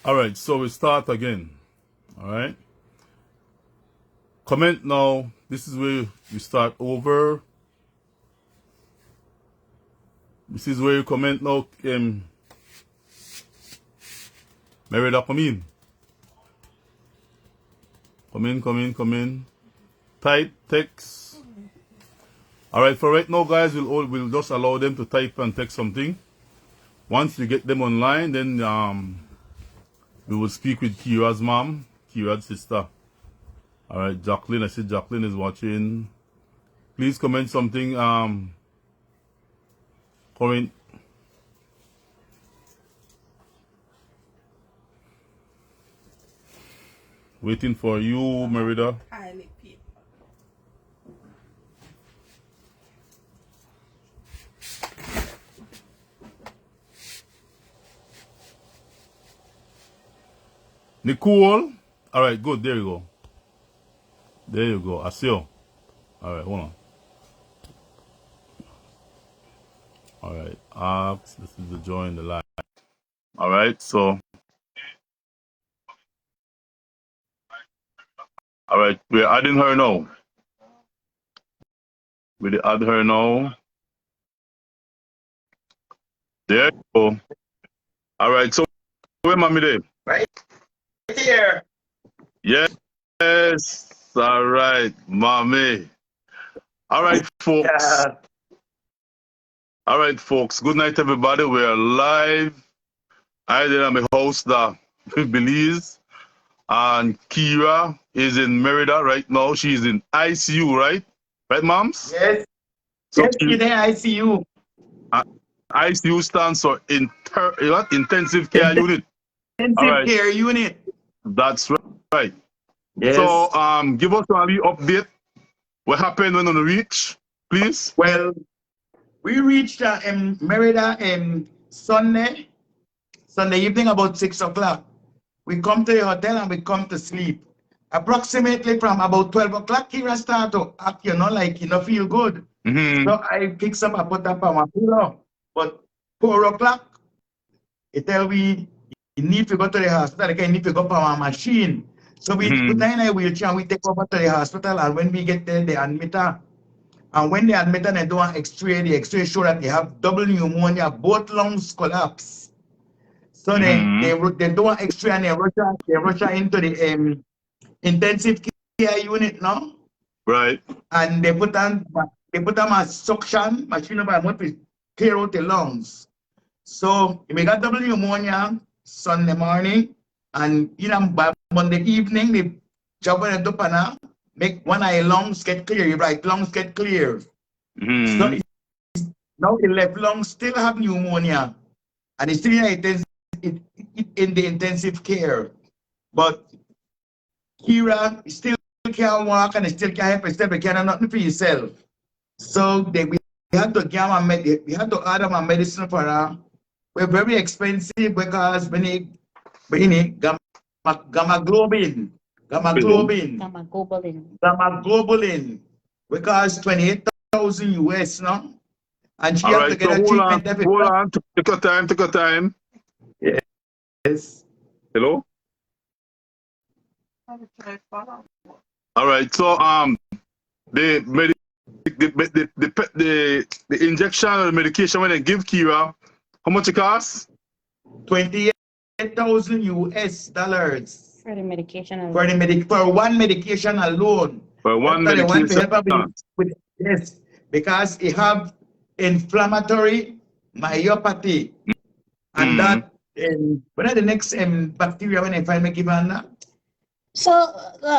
All right, so we start again. All right. Comment now. This is where you start over. This is where you comment now. Merida, come in. Come in. Type text. All right, for right now, guys, we'll just allow them to type and text something. Once you get them online, then we will speak with Kera's mom, Kera's sister. All right, Jacqueline. I see Jacqueline is watching. Please comment something. Comment. Waiting for you, Merida. Nicole. All right, good. There you go. There you go. I see you. All right, hold on. All right, this is the join the live. All right, so. All right, we're adding her now. We add her now. There you go. All right, so where mommy there? Right here. Yes. All right, mommy. All right, folks. Yeah. All right, folks. Good night, everybody. We're live. I did am a host that Belize, and Kera is in Merida right now. She's in ICU, right? Right, moms? Yes. So yes, in the ICU. ICU stands for intensive care unit. Intensive care unit. That's right. Yes. So give us a update. What happened when we reach, please? Well, we reached Merida Sunday evening about 6 o'clock. We come to the hotel and we come to sleep. Approximately from about 12 o'clock, Kera start to act, like feel good. So I pick up, I put up on my pillow. But 4 o'clock, it tell me you need to go to the hospital. You need to go for a machine. So we put her in a wheelchair and we take over to the hospital. And when we get there, they admit her. And when they admit her, they do an X-ray. The X-ray show that they have double pneumonia, both lungs collapse. So they do an X-ray and they rush her into the intensive care unit now. Right. And they put on a suction machine by what we clear out the lungs. So we got double pneumonia Sunday morning, and by Monday evening, the job went up and make one eye lungs get clear, your right lungs get clear. So now the left lungs still have pneumonia, and it's still in the intensive care. But Kera still can't walk and still can't help herself. You can't do nothing for yourself. So we had to order my medicine for her. We're very expensive because gamma globulin, because 28,000 US now, and she has to get a treatment every Hold on, take your time. Yes. Hello. All right, so the injection or the medication when they give Kera, how much it costs? 28,000 US dollars for the medication alone. For one medication alone. For one medication. Yes, because it have inflammatory myopathy, and that what are the next bacteria when I find me given that? So,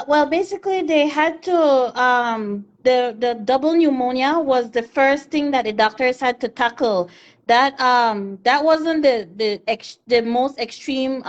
well, basically they had to, the double pneumonia was the first thing that the doctors had to tackle. That wasn't the most extreme,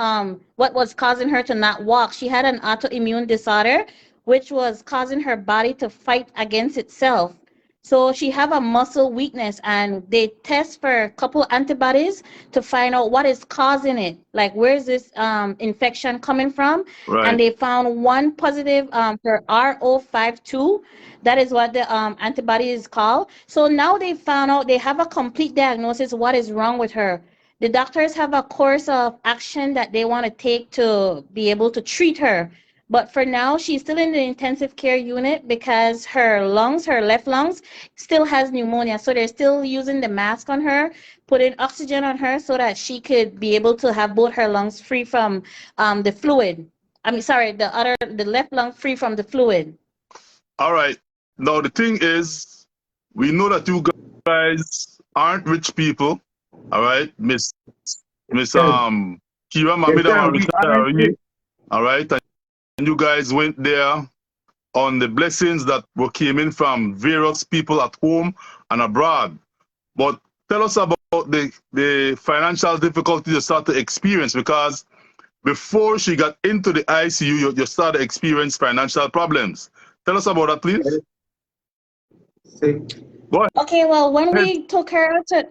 what was causing her to not walk. She had an autoimmune disorder, which was causing her body to fight against itself. So she have a muscle weakness, and they test for a couple antibodies to find out what is causing it. Like, where's this infection coming from? Right. And they found one positive for RO52. That is what the antibody is called. So now they found out, they have a complete diagnosis what is wrong with her. the doctors have a course of action that they want to take to be able to treat her. But for now, she's still in the intensive care unit because her lungs, her left lungs, still has pneumonia. So they're still using the mask on her, putting oxygen on her so that she could be able to have both her lungs free from the fluid. I mean, sorry, the left lung free from the fluid. All right. Now the thing is, we know that you guys aren't rich people. All right, Miss Kira Mamida Richard. All right, and you guys went there on the blessings that came in from various people at home and abroad. But tell us about the financial difficulties you started to experience, because before she got into the ICU, you started to experience financial problems. Tell us about that, please. Go ahead. Okay, well, when we took her to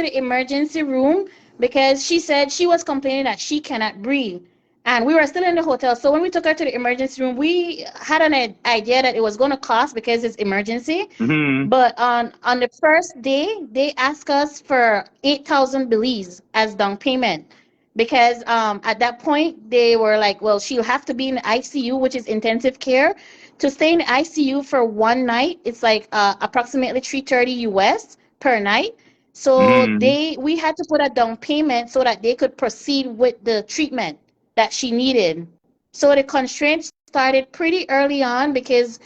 the emergency room, because she said she was complaining that she cannot breathe, and we were still in the hotel. So when we took her to the emergency room, we had an idea that it was going to cost because it's emergency. Mm-hmm. But on the first day, they asked us for 8,000 Belize as down payment. Because at that point they were like, well, she'll have to be in the ICU, which is intensive care. To stay in the ICU for one night, it's like approximately $330 US per night. So we had to put a down payment so that they could proceed with the treatment that she needed. So the constraints started pretty early on because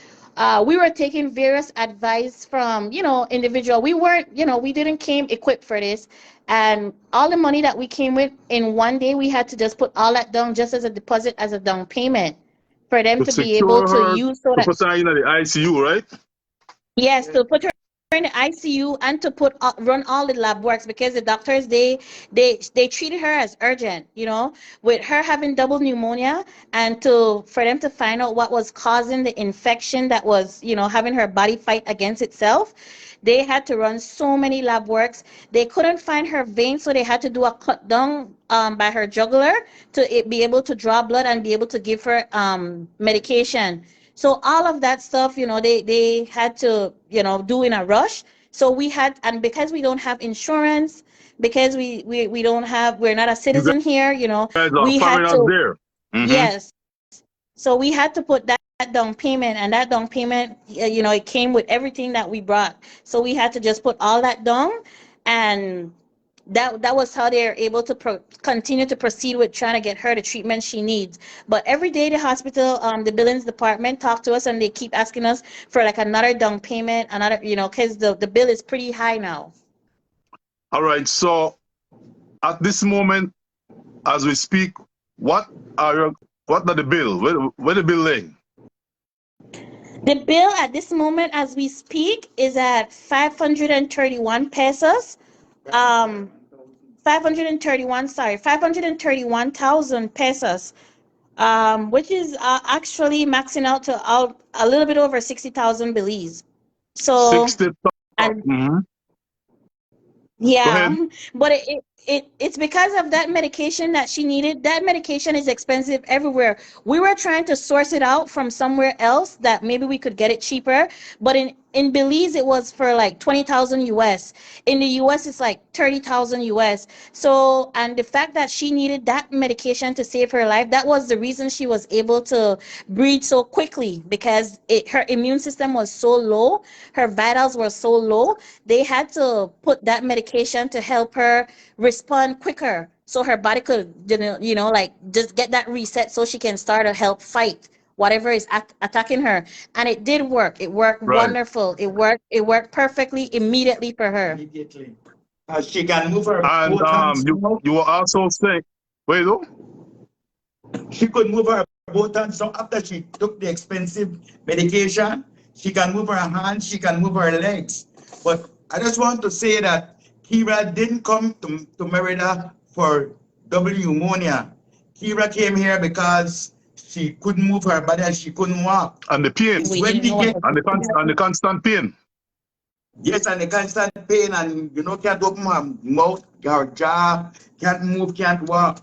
we were taking various advice from, individual. We weren't, we didn't came equipped for this. And all the money that we came with in one day, we had to just put all that down just as a deposit, as a down payment for them to be able to use. So to put her in the ICU, right? Yes, to put her in the ICU and to run all the lab works, because the doctors they treated her as urgent, with her having double pneumonia, and for them to find out what was causing the infection that was having her body fight against itself. They had to run so many lab works. They couldn't find her vein, so they had to do a cut down by her jugular to be able to draw blood and be able to give her medication. So all of that stuff, they had to, do in a rush. So and because we don't have insurance, because we don't have, we're not a citizen here, we had to, there. Mm-hmm. Yes. So we had to put that down payment, and that down payment, it came with everything that we brought. So we had to just put all that down, and that was how they're able to continue to proceed with trying to get her the treatment she needs. But every day the hospital, the billings department talk to us, and they keep asking us for like another down payment, another, because the bill is pretty high now. All right. So at this moment, as we speak, what are the bill? Where the bill laying? The bill at this moment, as we speak, is at 531 pesos. 531,000 pesos, which is actually maxing out to a little bit over 60,000 Belize. So 60,000. Yeah, but it's because of that medication that she needed. That medication is expensive everywhere. We were trying to source it out from somewhere else that maybe we could get it cheaper, but in Belize it was for like 20,000 US. In the US it's like 30,000 US. So, and the fact that she needed that medication to save her life, that was the reason she was able to breathe so quickly, because her immune system was so low, her vitals were so low. They had to put that medication to help her respond quicker, so her body could, like just get that reset, so she can start to help fight whatever is attacking her. And it did work. It worked wonderful. It worked perfectly immediately for her. Immediately. She can move her and both hands. you were also saying, wait, though? She could move her both hands. So after she took the expensive medication, she can move her hands, she can move her legs. But I just want to say that Kera didn't come to MERIDA for double pneumonia. Kera came here because she couldn't move her body and she couldn't walk. And the pain. It's when we get And the constant pain. Yes, and the constant pain, and can't open her mouth, her jaw, can't move, can't walk.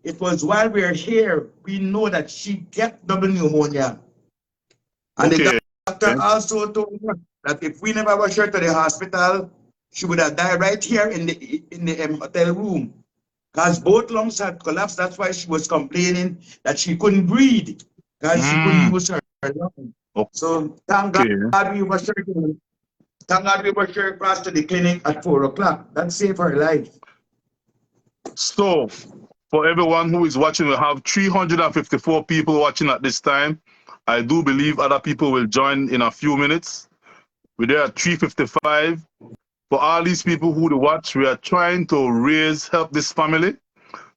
It was while we were here, we know that she get double pneumonia. And the doctor also told her that if we never rush her to the hospital, she would have died right here in the hotel room. Because both lungs had collapsed. That's why she was complaining that she couldn't breathe. Because she couldn't use her lungs. Okay. So thank God we were sure across to the clinic at 4 o'clock. That saved her life. So, for everyone who is watching, we have 354 people watching at this time. I do believe other people will join in a few minutes. We're there at 355. For all these people who watch, we are trying to help this family,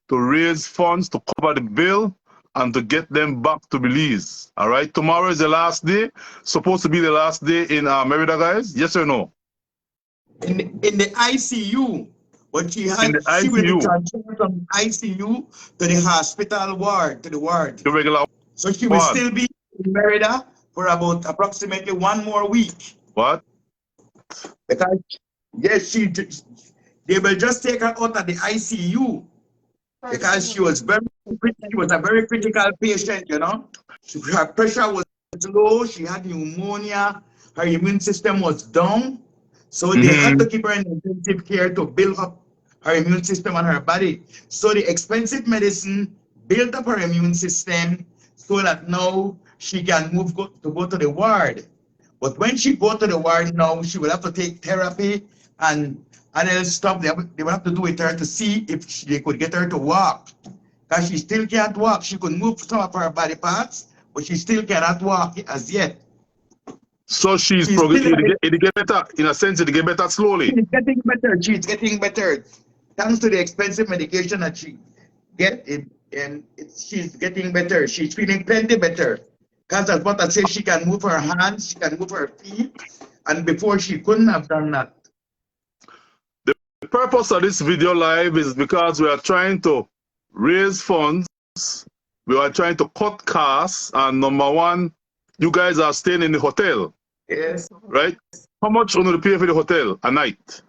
to raise funds to cover the bill and to get them back to Belize. All right, tomorrow is the last day, supposed to be the last day in Merida, guys. Yes or no? In the ICU, but she will be transferred from ICU to the hospital ward, to the ward. The regular. So she will still be in Merida for about approximately 1 more week. What? Because yes, they will just take her out of the ICU because she was a very critical patient, you know. Her pressure was low, she had pneumonia, her immune system was down. So they had to keep her in intensive care to build up her immune system and her body. So the expensive medicine built up her immune system so that now she can go to the ward. But when she go to the ward now, she will have to take therapy and else stuff. They will have to do with her to see if they could get her to walk. Because she still can't walk. She could move some of her body parts, but she still cannot walk as yet. So she's it get better, in a sense, it get better slowly. She's getting better. She's getting better. Thanks to the expensive medication that she get, she's getting better. She's feeling plenty better. Because as what I say, she can move her hands, she can move her feet, and before she couldn't have done that. The purpose of this video live is because we are trying to raise funds, we are trying to cut costs, and number one, you guys are staying in the hotel. Yes. Right? How much will you pay for the hotel a night?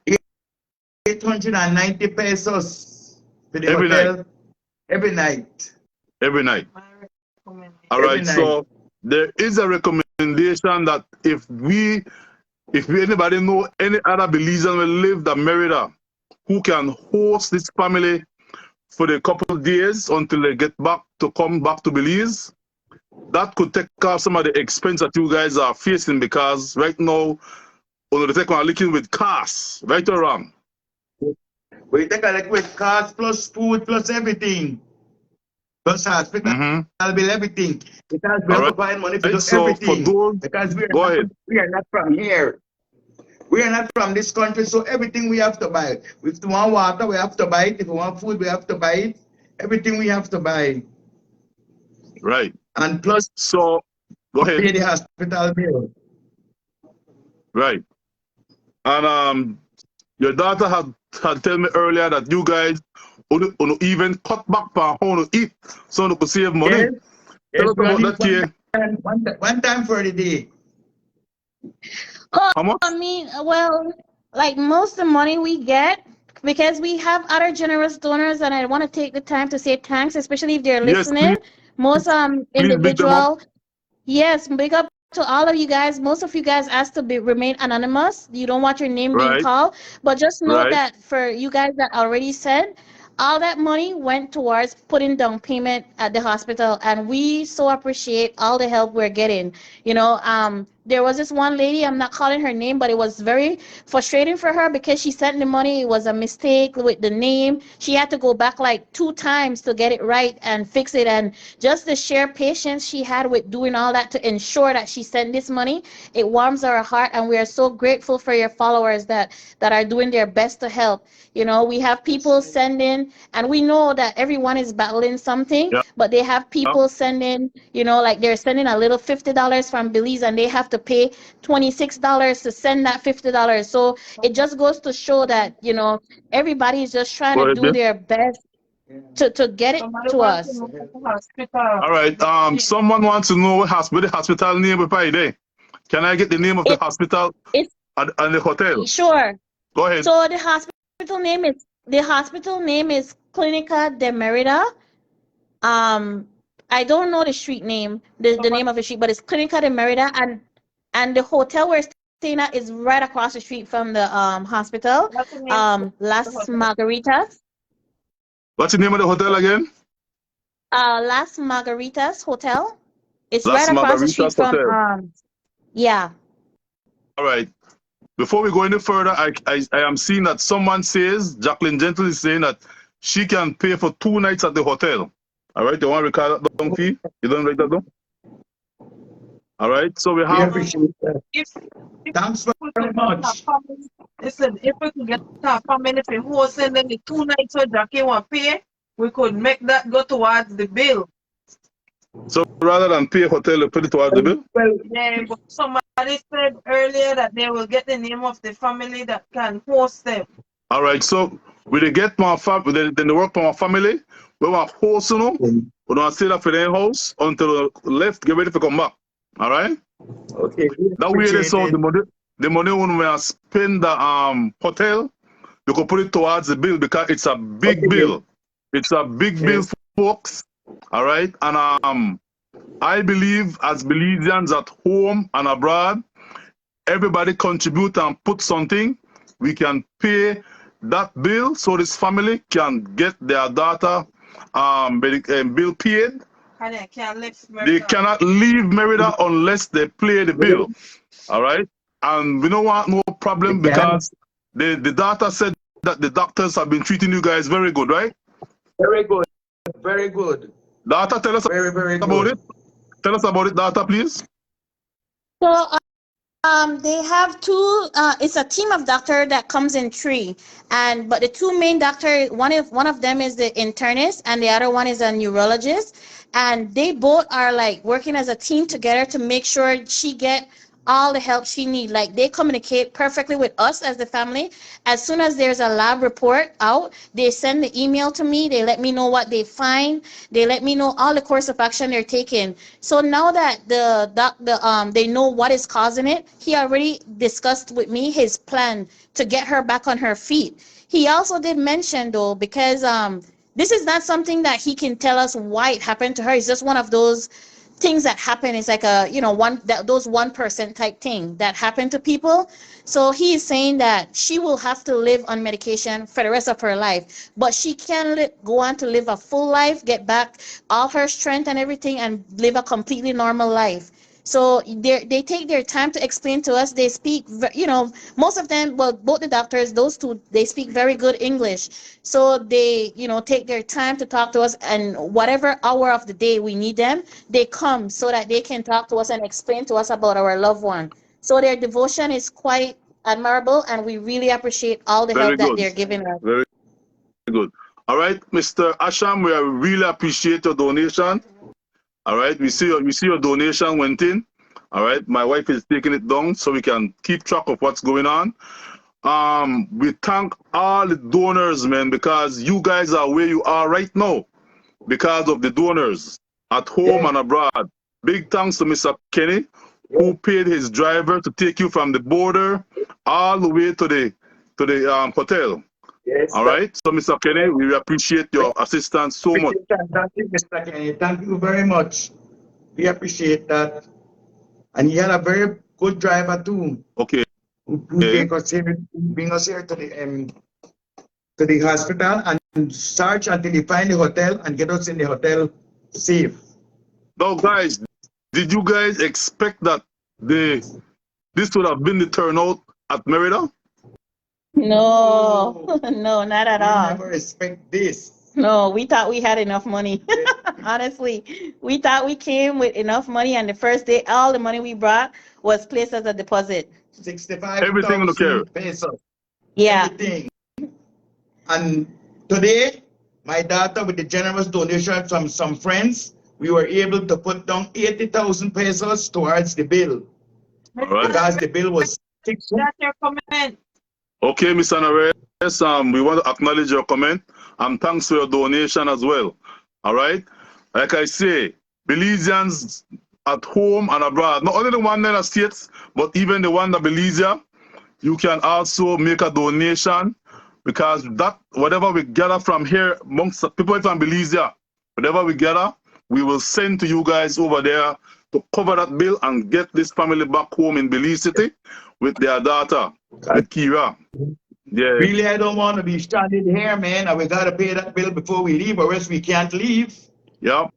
890 pesos for the every hotel. Night. Every night. Every night. All right. So there is a recommendation that if anybody know any other Belizean will live in Merida who can host this family for the couple of days until they come back to Belize, that could take off some of the expense that you guys are facing, because right now, on the take one looking with costs, right or wrong? We take a look with costs plus food plus everything. Plus hospital bill, everything. Because we have to find money to do everything. Because we are not from here. We are not from this country, so everything we have to buy. If we want water, we have to buy it. If we want food, we have to buy it. Everything we have to buy. Right. And plus, so go ahead. Pay the hospital bill. Right. And your daughter had told me earlier that you guys even cut back on how to eat so you could save money. Yes. Tell us about that, one time for the day. How much? I mean, well, like most of the money we get, because we have other generous donors, and I want to take the time to say thanks, especially if they're listening. Most individual, yes, big up to all of you guys. Most of you guys asked to remain anonymous. You don't want your name being called, but just know that for you guys that already said, all that money went towards putting down payment at the hospital, and we so appreciate all the help we're getting. You know, there was this one lady, I'm not calling her name, but it was very frustrating for her because she sent the money, it was a mistake with the name. She had to go back like 2 times to get it right and fix it, and just the sheer patience she had with doing all that to ensure that she sent this money, it warms our heart, and we are so grateful for your followers that are doing their best to help. You know, we have people sending, and we know that everyone is battling something, but they have people sending, you know, like they're sending a little $50 from Belize, and they have to pay $26 to send that $50. So it just goes to show that, you know, everybody is just trying to do their best to get it to us. All right. Someone wants to know what the hospital name is by day. Can I get the name of the hospital and the hotel? Sure. Go ahead. So the hospital name is Clínica de Merida. I don't know the street name, the name of the street, but it's Clínica de Merida, and the hotel we're staying at is right across the street from the hospital. What's the name of the Las hotel? Margaritas. What's the name of the hotel again? Las Margaritas Hotel. It's Las right across the street Margaritas from Hotel. yeah. All right. Before we go any further, I am seeing that someone says, Jacqueline Gentle is saying that she can pay for 2 nights at the hotel. All right, you want to record that down, fee? You don't write that down? All right, so we We have... appreciate that. If Thanks we very could much. get a family, listen, if we could get a family for hosting then the 2 nights where Jackie want pay, we could make that go towards the bill. So rather than pay hotel, you put it towards the bill? Well, Yeah, but somebody said earlier that they will get the name of the family that can host them. All right, so we they get my family, then they work for my family, we want host, you know, we don't stay there for their house until the left, get ready to come back. All right? okay. That way they saw Appreciate the money when we spend the hotel, you can put it towards the bill because it's a big Okay. bill. It's a big bill, Yes. folks. All right, and I believe as Belizeans at home and abroad, everybody contribute and put something. We can pay that bill so this family can get their daughter bill paid. And they can't live They America. cannot leave Merida unless they pay the bill. All right, and we don't want no problem They can. because the doctor said that the doctors have been treating you guys very good, right? Very good. Very good. Doctor, tell us Very, very about good. it. Tell us about it, doctor, please. So they have two. It's a team of doctor that comes in 3, but the 2 main doctor, one of them is the internist, and the other one is a neurologist, and they both are like working as a team together to make sure she get all the help she need. Like they communicate perfectly with us as the family. As soon as there's a lab report out, they send the email to me. They let me know what they find. They let me know all the course of action they're taking. So now that they know what is causing it, he already discussed with me his plan to get her back on her feet. He also did mention though, because this is not something that he can tell us why it happened to her. It's just one of those things that happen. It's like a those 1% type thing that happen to people. So he is saying that she will have to live on medication for the rest of her life, but she can go on to live a full life, get back all her strength and everything, and live a completely normal life. So they take their time to explain to us. They speak, most of them, well, both the doctors, those 2, they speak very good English. So they, take their time to talk to us, and whatever hour of the day we need them, they come so that they can talk to us and explain to us about our loved one. So their devotion is quite admirable, and we really appreciate all the Very help that good. they're giving us. Very good. All right, Mr. Asham, we really appreciate your donation. All right, we see your donation went in. All right, my wife is taking it down so we can keep track of what's going on. We thank all the donors, man, because you guys are where you are right now because of the donors at home and abroad. Big thanks to Mr. Kenny, who paid his driver to take you from the border all the way to the hotel. Yes. All right, so Mr. Kenny, we appreciate your assistance so much. Thank you, Mr. Kenny. Thank you very much. We appreciate that. And he had a very good driver too. Okay. Who bring us here to the hospital and search until he find the hotel and get us in the hotel safe. Now, guys, did you guys expect that this would have been the turnout at Merida? No, no, not at all. We never expect this. No, we thought we had enough money. Honestly, we thought we came with enough money, and the first day, all the money we brought was placed as a deposit. 65,000 Everything in the care. pesos. Yeah. Everything. And today, my daughter, with the generous donation from some friends, we were able to put down 80,000 pesos towards the bill. All right. Because the bill was 6. That's your comment. Okay, Ms. Anares, we want to acknowledge your comment and thanks for your donation as well. All right. Like I say, Belizeans at home and abroad, not only the one in the States, but even the one that Belize, you can also make a donation because that whatever we gather from here amongst the people from Belize, whatever we gather, we will send to you guys over there to cover that bill and get this family back home in Belize City with their daughter, with Kera. Yeah. Really, I don't want to be stranded here, man. And we got to pay that bill before we leave, or else we can't leave. Yeah.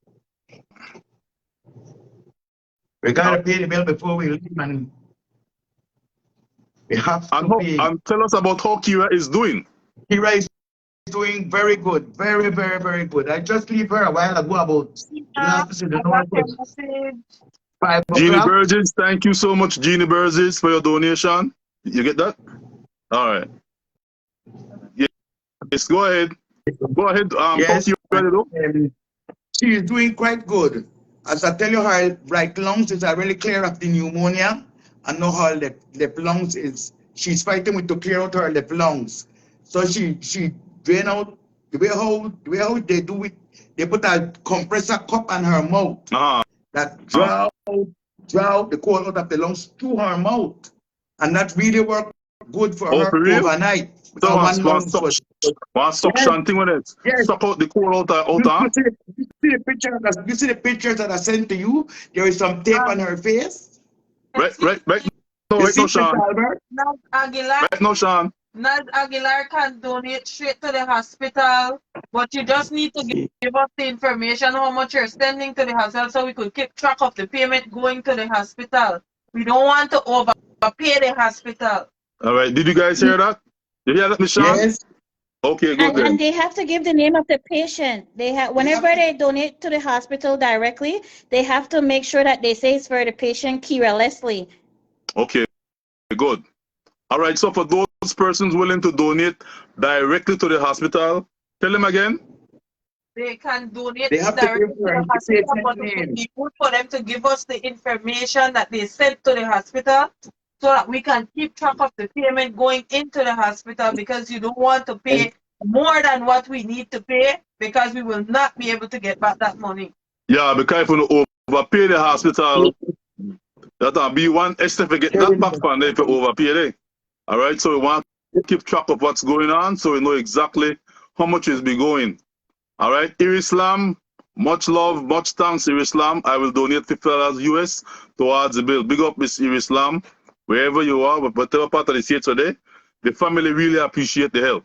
We got to pay the bill before we leave, and we have to pay. And tell us about how Kera is doing. Kera is doing very good. Very, very, very good. I just leave her a while ago about Jeannie Burgess, thank you so much, Jeannie Burgess, for your donation. You get that? All right. Yes, go ahead. Go ahead. Yes, she is doing quite good. As I tell you, her right lungs is already clear of the pneumonia, and now her left lungs is, she's fighting with to clear out her left lungs. So she drain out the way how they do it. They put a compressor cup on her mouth that draw the cold out of the lungs through her mouth, and that really worked good for her overnight. So one suction thing with it. Yes. Suck out the cold out. You see the pictures that I sent to you? There is some tape on her face. Right no, Sean. Right no, Sean. Naz Aguilar can donate straight to the hospital, but you just need to give us the information how much you're sending to the hospital so we could keep track of the payment going to the hospital. We don't want to overpay the hospital. All right. Did you guys hear that? Did you hear that, Michelle? Yes. Okay, good. And they have to give the name of the patient. They have, whenever they donate to the hospital directly, they have to make sure that they say it's for the patient Kera Leslie. Okay, good. All right, so for those persons willing to donate directly to the hospital, tell them again. They can donate They have directly to to the hospital, but it would be good for them to give us the information that they sent to the hospital so that we can keep track of the payment going into the hospital, because you don't want to pay more than what we need to pay, because we will not be able to get back that money. Yeah, because if you overpay the hospital, that'll be one extra to get that back from if you overpay them. All right, so we want to keep track of what's going on so we know exactly how much is be going. All right, Irislam, much love, much thanks, Irislam. I will donate $50 US towards the bill. Big up, Miss Irislam, wherever you are, whatever part of the state today. The family really appreciate the help.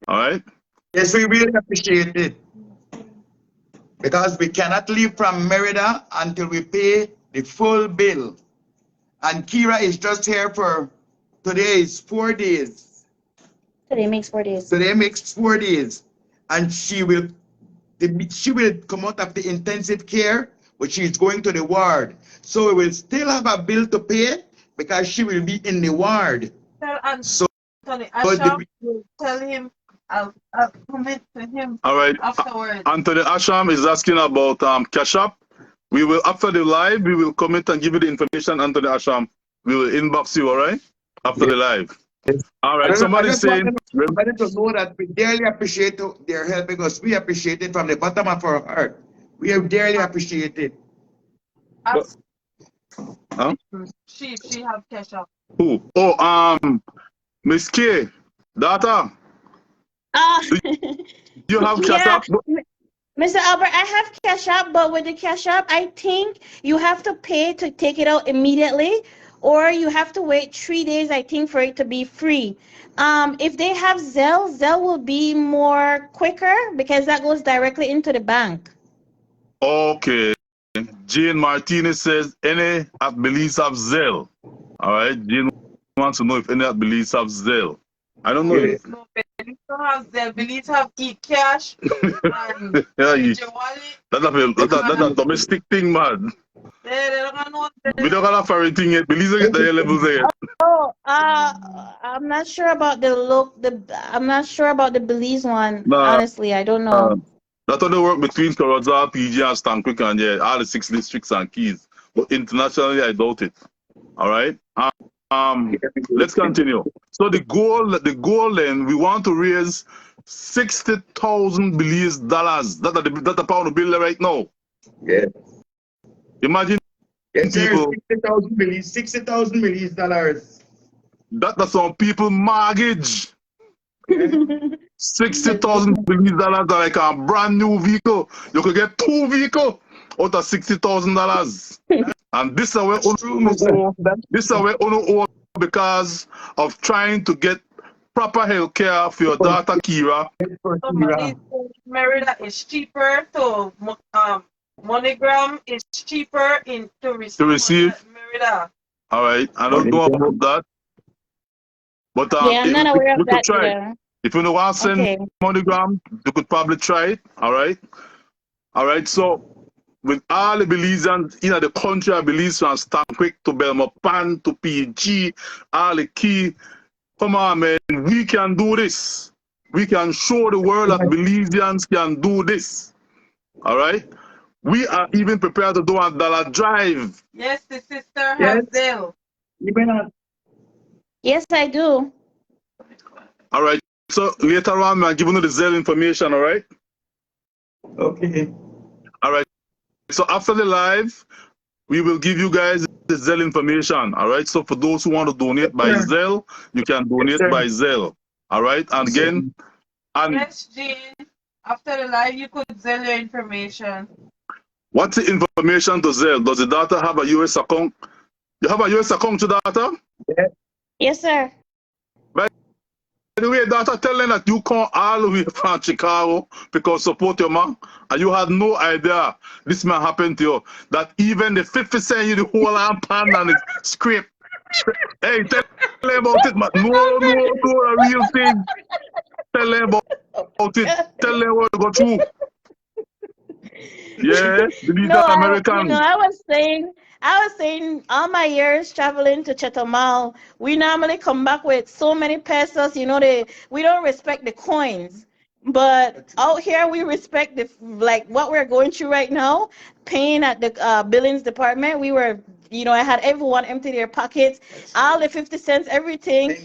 All right? Yes, we really appreciate it. Because we cannot leave from MERIDA until we pay the full bill. And Kera is just here for, today is 4 days. Today makes 4 days. Today makes 4 days. And she will come out of the intensive care, but she's going to the ward. So we will still have a bill to pay because she will be in the ward. So Asham will tell him, I'll commit to him. All right. Afterwards. Anthony Asham is asking about Cash App. We will, after the live, we will comment and give you the information, Anthony Asham. We will inbox you, all right? After the live. Yes. All right. Somebody's saying. I need to know that we dearly appreciate their help, because we appreciate it from the bottom of our heart. We have dearly appreciate it. Huh? She have Cash App. Who? Oh, Miss K, data. You have Cash App? Mr. Albert, I have Cash App, but with the Cash App, I think you have to pay to take it out immediately, or you have to wait 3 days, I think, for it to be free. If they have Zelle, Zelle will be more quicker because that goes directly into the bank. Okay. Jane Martinez says, any at Belize have Zelle. All right. Jane wants to know if any at Belize have Zelle. I don't know. If... No, Belize don't have Zelle. Belize have eCash. And that's a domestic thing, man. We don't have a foreign thing yet. Belize get the levels there. Oh, I'm not sure about I'm not sure about the Belize one. Honestly, I don't know. That only work between Karadza, PG, and Stanquick, and all the 6 districts and keys. But internationally, I doubt it. All right. Let's continue. So the goal then, we want to raise $60,000 Belize. That's the pound of bill right now. Yeah. Imagine. Yes, people, $60,000 Belize. That's some people mortgage. $60,000 Belize are like a brand new vehicle. You could get 2 vehicles out of $60,000. And this is where because of trying to get proper health care for your daughter Kera. Somebody said MERIDA is cheaper to Moneygram is cheaper to receive. MERIDA. All right, I don't know about that, but Yeah, I'm not aware we of could that try it. either. If you don't want to send Okay. Moneygram, you could probably try it. All right. So with all the Belizeans in the country, I believe from Stanquick to Belmopan to PG, all the key. Come on, man, we can do this. We can show the world that Belizeans can do this. All right. We are even prepared to do a dollar drive. Yes, the sister has ZELLE. Yes, I do. All right. So later on, I'm giving you the ZELLE information. All right. Okay. All right. So after the live, we will give you guys the ZELLE information. All right. So for those who want to donate by ZELLE, you can donate by ZELLE. All right. And again, yes, Jean. After the live, you could ZELLE your information. What's the information to ZELLE? Does the data have a US account? You have a US account to data? Yes, sir. Anyway, data tell them that you come all the way from Chicago because support your man, and you had no idea this may happen to you. That even the 50 cent you the whole hand pan and it's scrape. Hey, tell them about it, man. No, a real thing. Tell them about it. Tell them what to go through. Yeah, believe No, that American. I was saying all my years traveling to Chetumal, we normally come back with so many pesos, we don't respect the coins. But out here we respect what we're going through right now, paying at the billings department. We were, I had everyone empty their pockets, all the 50 cents, everything.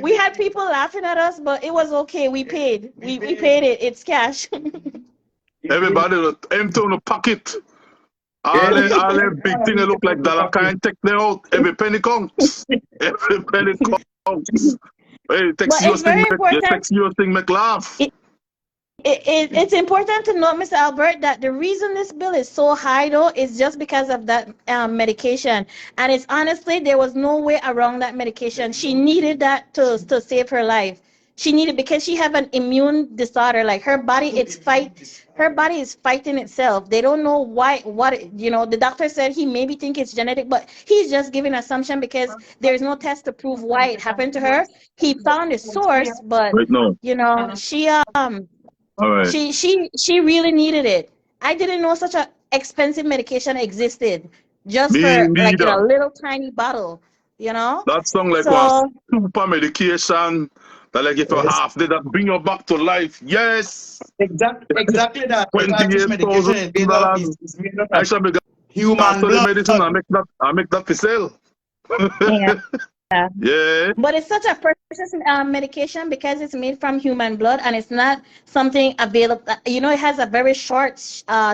We had people laughing at us, but it was okay. We paid. We paid it. It's cash. Everybody empty on the pocket. All the big thing that look like dollar can't take them out. Every penny counts. Every penny counts. Hey, text your thing, make laugh. It's important to note, Mr. Albert, that the reason this bill is so high, though, is just because of that medication. And it's honestly, there was no way around that medication. She needed that to save her life. She needed, because she have an immune disorder, like her body is fighting itself. They don't know the doctor said he maybe think it's genetic, but he's just giving assumption because there's no test to prove why it happened to her. He found a source, but she she really needed it. I didn't know such an expensive medication existed just for like in a little tiny bottle, That sounds like one super medication. That like if you half did that bring you back to life. Yes. Exactly that. $28,000. I shall be human blood. Medicine I make that for sale. Yeah. But it's such a precious medication because it's made from human blood and it's not something available. It has a very short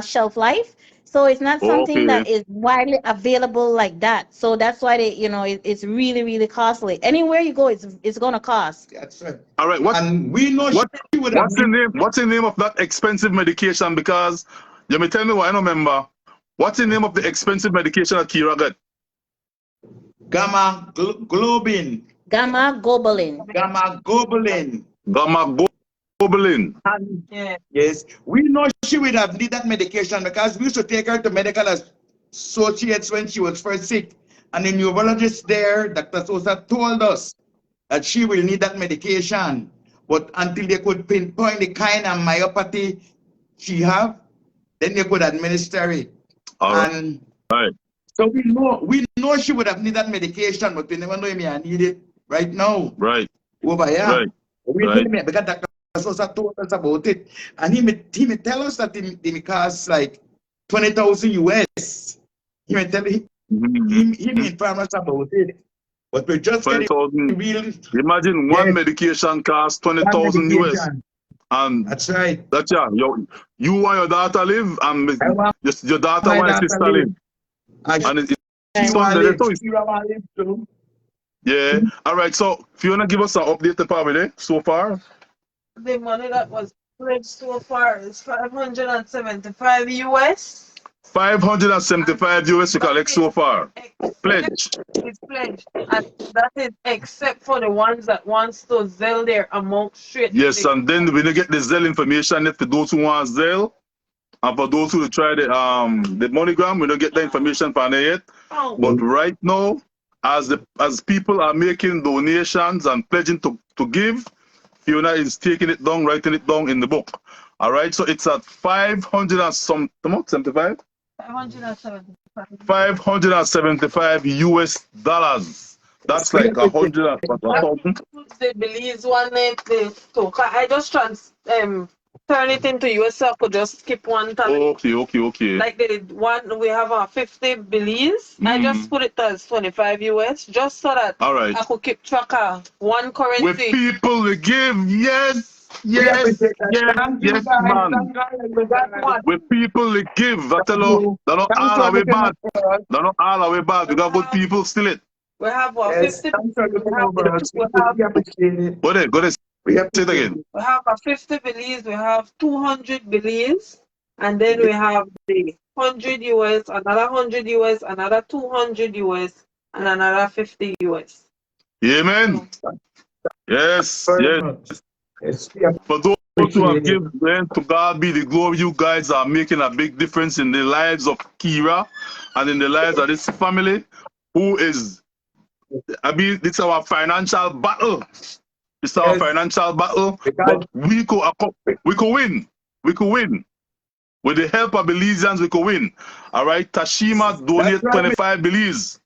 shelf life. So it's not something that is widely available like that. So that's why it's really, really costly. Anywhere you go, it's gonna cost. That's right. All right. And we know what's the name of that expensive medication? Because you may tell me why I don't remember. What's the name of the expensive medication that Kera got? Gamma globin. Gamma globulin. Gamma globulin. Gamma globulin. Yes, we know she would have needed that medication because we used to take her to medical associates when she was first sick. And the neurologist there, Dr. Sosa, told us that she will need that medication. But until they could pinpoint the kind of myopathy she have, then they could administer it. Right. So we know she would have needed that medication, but we never know if I need it right now. Right. Over here. Right. We know because Dr. Sosa told us about it, and he may tell us that it may cost like 20,000 US. He may tell he may inform us about it, but we're just getting real. Imagine one medication costs 20,000 US, and that's right. That's you and your daughter live, and your daughter and your sister live, and it's too. Yeah. All right. So, Fiona, give us an update the so far. The money that was pledged so far is 575 US. 575 US you collect so far. Pledge. The is pledged, and that is except for the ones that wants to sell their amount straight. Yes, and then we don't get the ZELLE information yet for those who want ZELLE. And for those who try the Moneygram, we don't get the information for there yet. Oh. But right now, as people are making donations and pledging to give, Fiona is taking it down, writing it down in the book. All right, so it's at 500 and some, 75? 575. 575 US dollars. That's like 100,000. The Belize one, I just turn it into US, so I could just skip one time. Okay. Like the one we have a 50 Belize, I just put it as 25 US, just so that I could keep track of one currency. With people we give, yes, man. With people we give, they're not all our way bad. They're not all our way bad. We got good people still it. We have a 50. Go ahead. Say it again. We have a 50 Belize, we have 200 Belize, and then we have the 100 US, another 100 US, another 200 US, and another 50 US. Yeah, man. Yes. For those who have given, to God be the glory. You guys are making a big difference in the lives of Kera and in the lives of this family, who is, it's our financial battle. It's our financial battle, but we could win. We could win. With the help of Belizeans, we could win. All right, Tashima donate 25 Belize.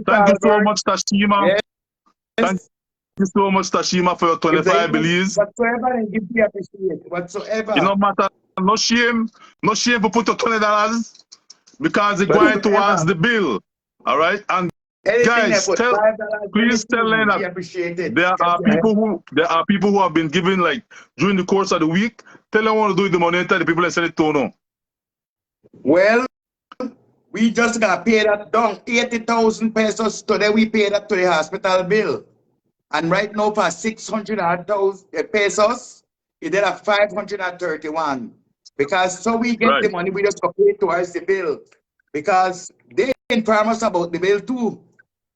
Thank you so much, Tashima. Thank you so much, Tashima, for your 25 Belize. Whatsoever, and give me appreciate. Whatsoever. You know, matter, no shame for put your $20 because it's going towards the bill. All right, and guys, please tell them that there are people who have been giving like during the course of the week. Tell them what to do with the money and tell the people and send it to no. Well, we just gonna pay that down 80,000 pesos. Today we pay that to the hospital bill, and right now for 600,000 pesos, it did a 531. Because so we get the money, we just pay towards the bill because they inform us about the bill too.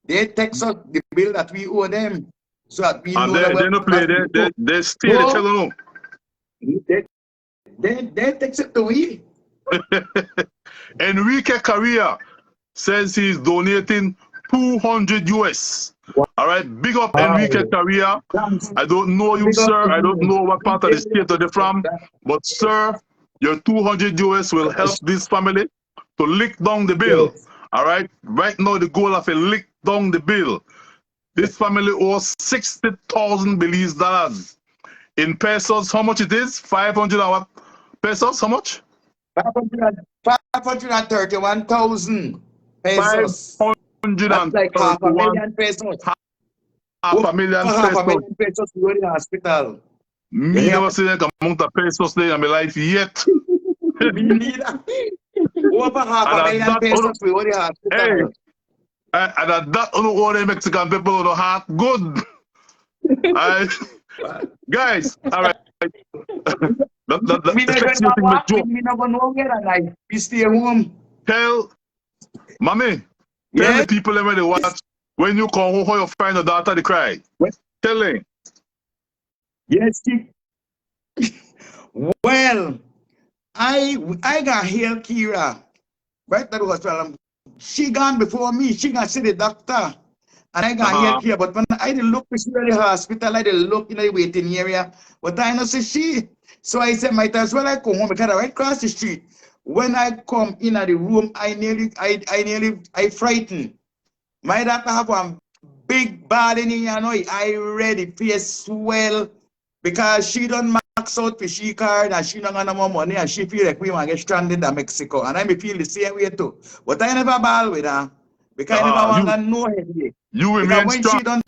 They text us the bill that we owe them, so that we know. They don't play. They stay. They tell them. They text it to we. Enrique Correa says he's donating 200 US. All right, big up Enrique Correa. I don't know you, sir. I don't know what part of the state you're from, but sir, your 200 US will help this family to lick down the bill. All right, right now the goal of a lick down the bill. This family owes 60,000 Belize dollars. In pesos, how much it is? 500 pesos, how much? 531,000 pesos. 531,000 like half a million pesos. Half a million pesos to go to the hospital. Me never seen that amount of pesos there in my life yet. Me neither. Over half a million pesos we go to the hospital. Hey, and at that all the Mexican people on the heart good. Guys, all right. We stay home. Tell the people when they watch, when you come home, how you find your daughter, they cry. Tell them. Yes, well, I got here, Kera, right at the hospital. She gone before me. She gonna see the doctor. And I got here, but when I didn't look to see the hospital, I didn't look in the waiting area. But I know see she. So I said, might as well I come home because I right across the street. When I come in at the room, I frightened. My daughter have one big ball in here, you know. I ready, face swell because she don't max out for she card and she don't got no more money and she feel like we want to get stranded in Mexico. And I may feel the same way too. But I never ball with her because I never want to know headache. You remain strong.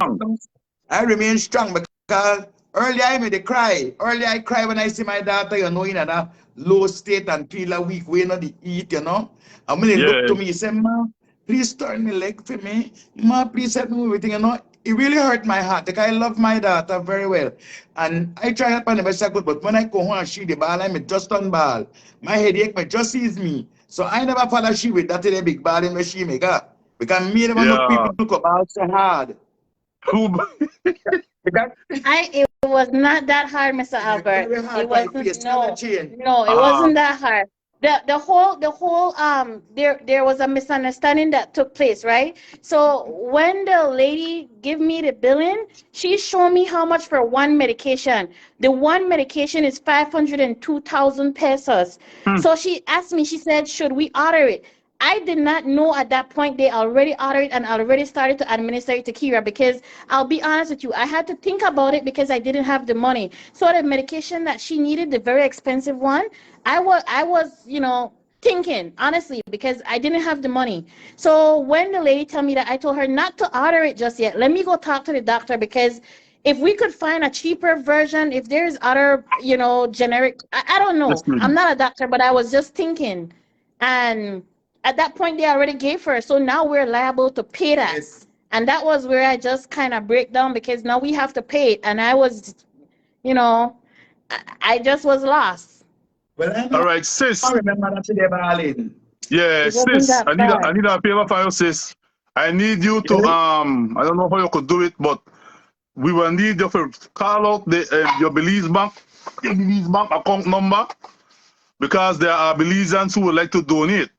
I remain strong because earlier I made a cry. Earlier I cry when I see my daughter, you know, in a low state and feel a weak way not to eat, you know. And when they look to me, he say, Ma, please turn me leg for me. Ma, please help me with everything, you know. It really hurt my heart. Like I love my daughter very well. And I try help her the best I could, but when I go home and she the ball, I'm just on ball. My headache may just ease me. So I never follow she with that big ball in where she make her. Because me and one people look about so hard. Because It was not that hard, Mr. Albert. very hard It by wasn't. face, No, cannot change. no, it wasn't that hard. The whole there was a misunderstanding that took place, right? So when the lady give me the billing, she showed me how much for one medication. The one medication is 502,000 pesos. So she asked me, she said, should we order it? I did not know at that point they already ordered it and already started to administer it to Kera, because I'll be honest with you, I had to think about it because I didn't have the money. So the medication that she needed, the very expensive one, I was, thinking honestly because I didn't have the money. So when the lady told me that, I told her not to order it just yet. Let me go talk to the doctor, because if we could find a cheaper version, if there's other, generic, I don't know. I'm not a doctor, but I was just thinking. And at that point, they already gave her. So now we're liable to pay that. Yes. And that was where I just kind of break down, because now we have to pay it. And I was, I just was lost. Well, I All right, sis. don't remember that today, Balin. Yeah, It wasn't sis. that I bad. need a favor for you, sis. I need you to I don't know how you could do it, but we will need you to call out your Belize Bank account number, because there are Belizeans who would like to donate.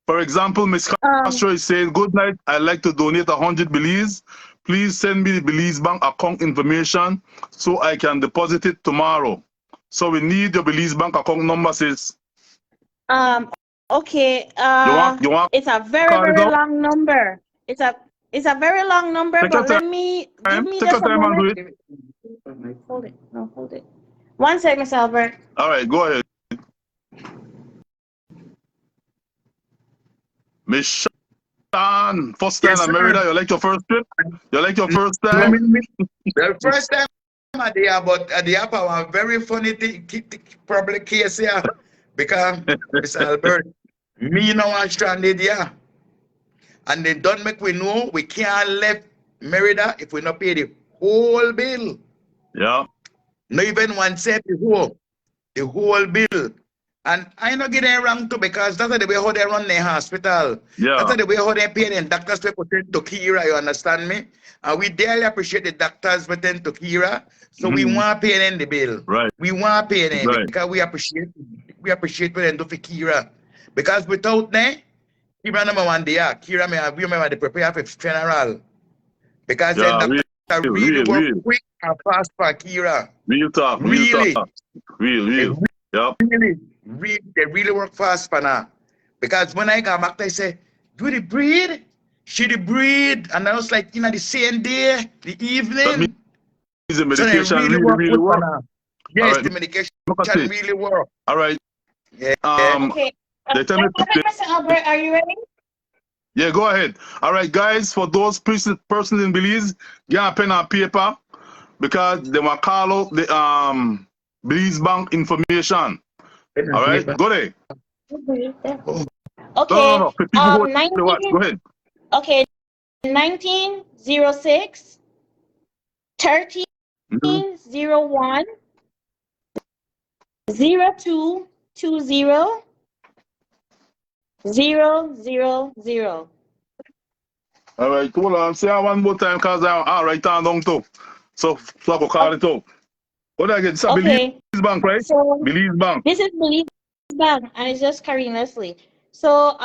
For example, Miss Castro is saying, good night, I'd like to donate 100 Belize. Please send me the Belize Bank account information so I can deposit it tomorrow. So we need your Belize Bank account number, sis. Okay. You want It's a very, call it very out? long number. It's a very long number, Take your but time. give me Take your just a time and do moment. it. Hold it. No, hold it. One second, Mr. Albert. All right, go ahead. Miss Shan, first time Yes, in sir. MERIDA, you like your first trip? You like your first I time? mean, the first time I did about the upper one, very funny thing, probably case here. Because, Mr. Albert, me now and stranded here. And they don't make we know we can't left Merida if we not pay the whole bill. Yeah. Not even 1 cent before. The whole bill. And I not get it wrong too, because that's the way how they run the hospital. Yeah. That's the way how they pay them doctors to attend to Kera, you understand me? And we dearly appreciate the doctors who attend to Kera. So we want to pay them the bill. Right. We want to pay them Right. because we appreciate what they do for Kera. Because without them, Kera number one there, Kera we remember they prepare for funeral. Because then doctors really work quick and fast for Kera. Real talk. Really. Real. Yep. They really work fast for now. Because when I got back, they say, do the breed? She the breed. And I was like, the same day, the evening. The medication so really work. Yes, right. the medication really work. All right. Yeah. Okay. They tell me Mr. Albert, are you ready? Yeah, go ahead. All right, guys, for those persons in Belize, get a pen and paper, because they will call out the Belize Bank information. All right, go there. Okay. No. For people who 19, watch, go ahead. Okay, 1906 1301 0220 000. All right, hold on. Say that one more time, because I'll write down too. So I can call it out. What again? It's a Belize Bank, right? So Belize Bank. this is Belize Bank, and it's just Carrie Leslie. So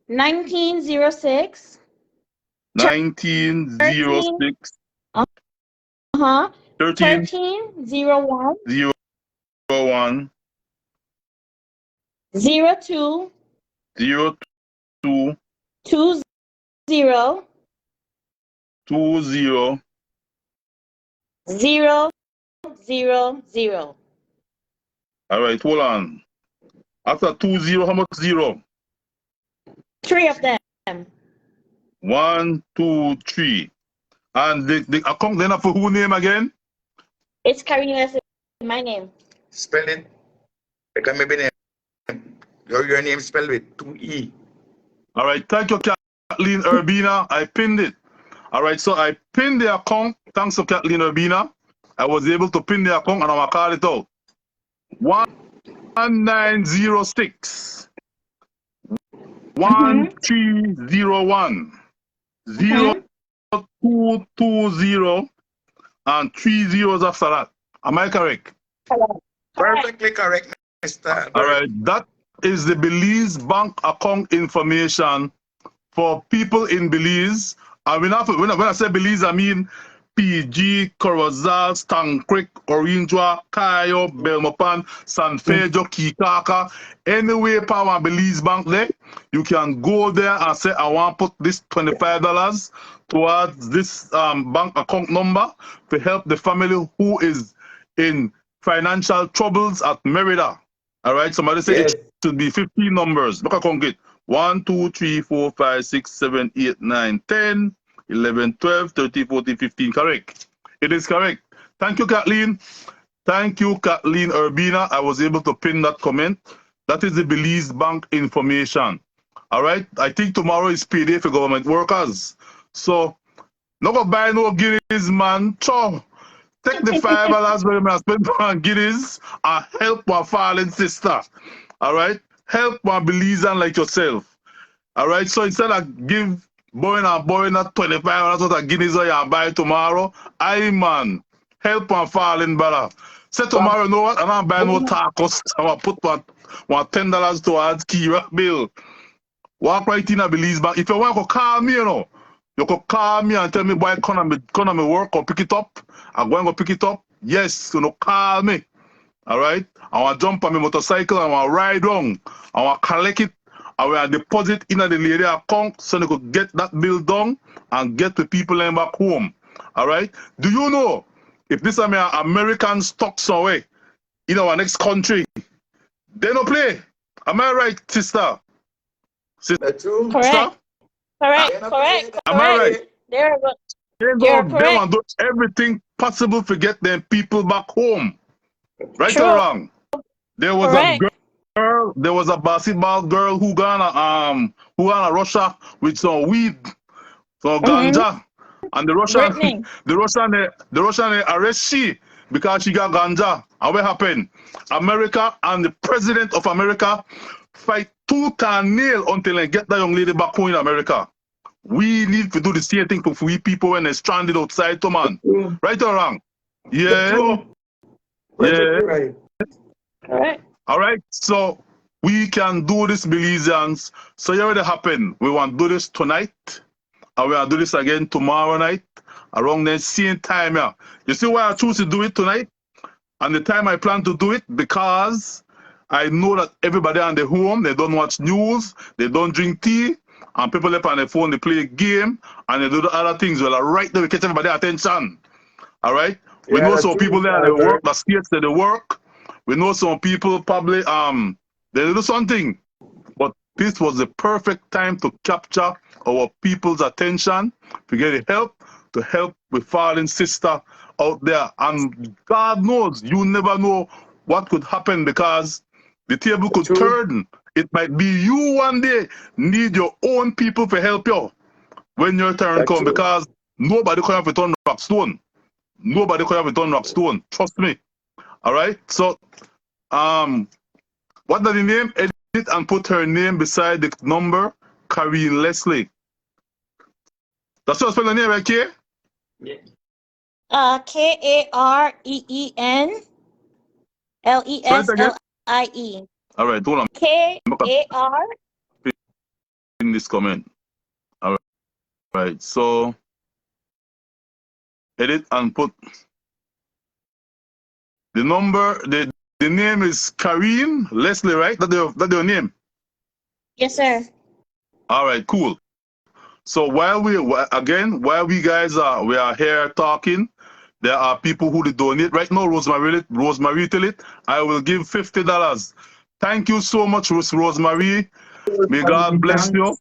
1906 1906 1301 01 02 02 20 20 000. All right, hold on. After 20, how much zero? 3 of them. 1, 2, 3. And the account then for who name again? It's Carrie Leslie, my name. Spell it. Because maybe your name spelled with 2 E. All right, thank you, Kathleen Urbina. I pinned it. All right, so I pinned the account. Thanks to Kathleen Urbina. I was able to pin the account and I'm going to call it out. 1906 1301 0220 and 3 zeros after that. Am I correct? Perfectly correct, Mr. All right, that is the Belize bank account information for people in Belize. And when I say Belize, I mean PG, Corozal, Stang Creek, Orinjwa, Cayo, Belmopan, San Pedro, Kikaka. Anyway, power Belize bank there, you can go there and say, I want to put this $25 towards this bank account number to help the family who is in financial troubles at MERIDA. All right, somebody say it should be 15 numbers. Look, I can get 1, 2, 3, 4, 5, 6, 7, 8, 9, 10, 11, 12, 13, 14, 15. Correct. It is correct. Thank you, Kathleen. Thank you, Kathleen Urbina. I was able to pin that comment. That is the Belize Bank information. All right. I think tomorrow is payday for government workers. So, not gonna buy no guineas, man. Chow. Take the $5 where I spend on guineas and help my fallen sister. All right. Help my Belizean like yourself. All right. So instead of give boy that $25 worth of guineas or you buy tomorrow, I man help my fallen brother. Say tomorrow, you know what? I'm not buying no tacos. I'm gonna put one $10 towards Kera bill. Walk right in a Belize bank. If you want to call me, you know, you could call me and tell me, boy, come on me work or pick it up. I'm going to pick it up. Yes, you know, call me. All right? I want to jump on my motorcycle and I want to ride on. I want to collect it. I want to deposit in the lady account so they could get that bill done and get the people in back home. All right? Do you know if this is an American stock somewhere in our next country, they don't play? Am I right, sister? True. Correct. Correct. Am I right? There we go. They want to do everything possible to get them people back home. Right or wrong? There was a girl, there was a basketball girl who gonna Russia with some weed, some ganja, and the Russian arrest she because she got ganja. And what happened? America and the president of America fight tooth and nail until they get that young lady back home in America. We need to do the same thing for we people when they're stranded outside, to man. Right or wrong? Yeah. Yeah. Right. All right. So we can do this, Belizeans. So here it happened. We want to do this tonight. And we will do this again tomorrow night around the same time. Yeah. You see why I choose to do it tonight? And the time I plan to do it, because I know that everybody on the home, they don't watch news, they don't drink tea, and people up on their phone, they play a game, and they do the other things. Well, right there, we catch everybody's attention. All right? We know some people there, they work, the states that they work. We know some people probably, they do something. But this was the perfect time to capture our people's attention, to get help with fallen sister out there. And God knows, you never know what could happen, because the table could turn. It might be you one day need your own people to help you when your turn comes, because nobody can have a turn rock stone. Nobody can have a turn rock stone. Trust me. All right. So, what does the name? Edit and put her name beside the number. Kareen Leslie. That's what I spell the name, right, K? Yeah. KAREENLESLIE. All right, hold on. KAR. In this comment. All right, so edit and put the number. The name is Kareen Leslie, right? That's your name. Yes, sir. All right, cool. So while we guys are here talking, there are people who donate right now. Rosemary tell it. I will give $50. Thank you so much, Rosemary. May God bless you.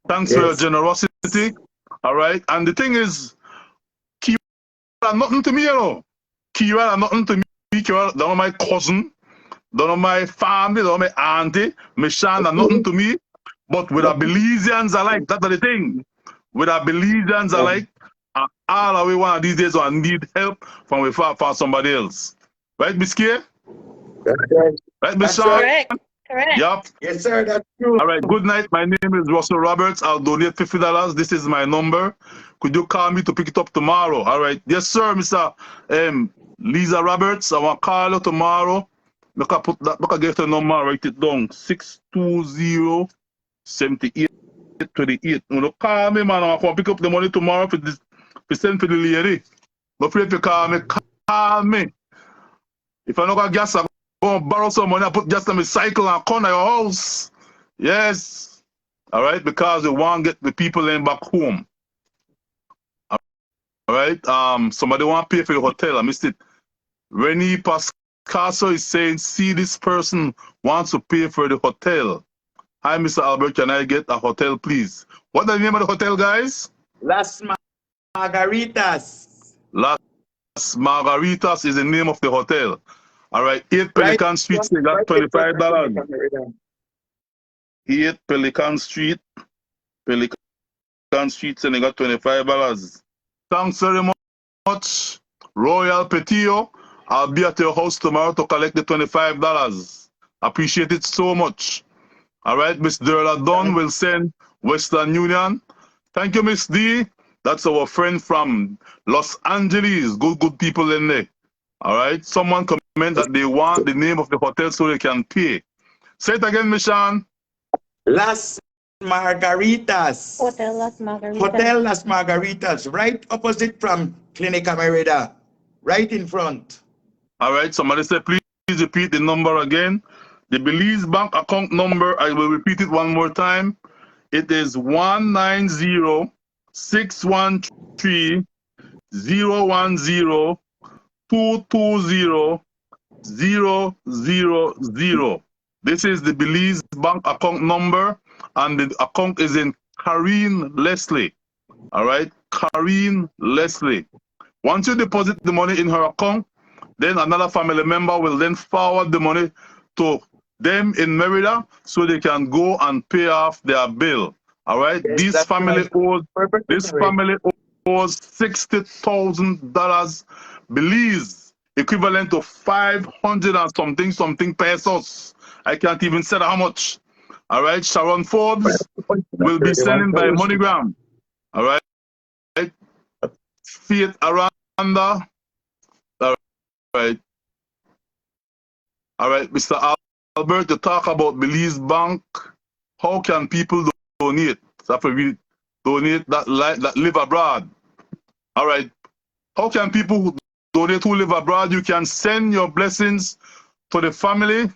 Thanks for your generosity. All right. And the thing is, Kera nothing to me, you know. Kera nothing to me. Kera, they're not my cousin. They're not my family. They're not my auntie. My SHARN are nothing to me. But with our Belizeans alike, that's the thing. With our Belizeans alike, all of we one of these days I need help from for somebody else. Right, Miss Kera? That's right. Right, Miss SHARN? Correct. Correct. Yep. Yes, sir, that's true. All right, good night. My name is Russell Roberts. I'll donate $50. This is my number. Could you call me to pick it up tomorrow? All right. Yes, sir, Mr. Lisa Roberts. I want to call you tomorrow. Look, I put that, look, I get the number, write it down. 620-7828. You call me, man. I want to pick up the money tomorrow for this, for send for the lady. But if you call me. If I don't got gas, I'm going to borrow some money. I put gas on my cycle and come to your house. Yes. All right, because we want to get the people in back home. All right. Somebody want to pay for the hotel. I missed it. Rennie Pascaso is saying, see, this person wants to pay for the hotel. Hi, Mr. Albert, can I get a hotel, please? What's the name of the hotel, guys? Las Margaritas. Las Margaritas is the name of the hotel. All right, 8 Pelican Street, they got $25. 8 Pelican Street, and they got $25. Thanks very much, Royal Petio. I'll be at your house tomorrow to collect the $25. Appreciate it so much. All right, Miss Derla Dunn will send Western Union. Thank you, Miss D. That's our friend from Los Angeles. Good people in there. All right, someone comment that they want the name of the hotel so they can pay. Say it again, Miss Sean. Las Margaritas. Hotel Las Margaritas. Hotel Las Margaritas, right opposite from Clinica Merida, right in front. All right, somebody say, please repeat the number again. The Belize Bank account number, I will repeat it one more time. It is 190-613-010-220-000. This is the Belize Bank account number, and the account is in Karine Leslie. All right, Karine Leslie. Once you deposit the money in her account, then another family member will then forward the money to them in Merida so they can go and pay off their bill. All right, Yes, this family owes $60,000 Belize, equivalent to 500 and something pesos. I can't even say how much. All right, Sharon Forbes will be sending by Moneygram. All right, Faith Aranda. All right, Mr. Albert, to talk about Belize Bank, how can people donate? Donate that live abroad. All right, how can people who donate who live abroad? You can send your blessings to the family.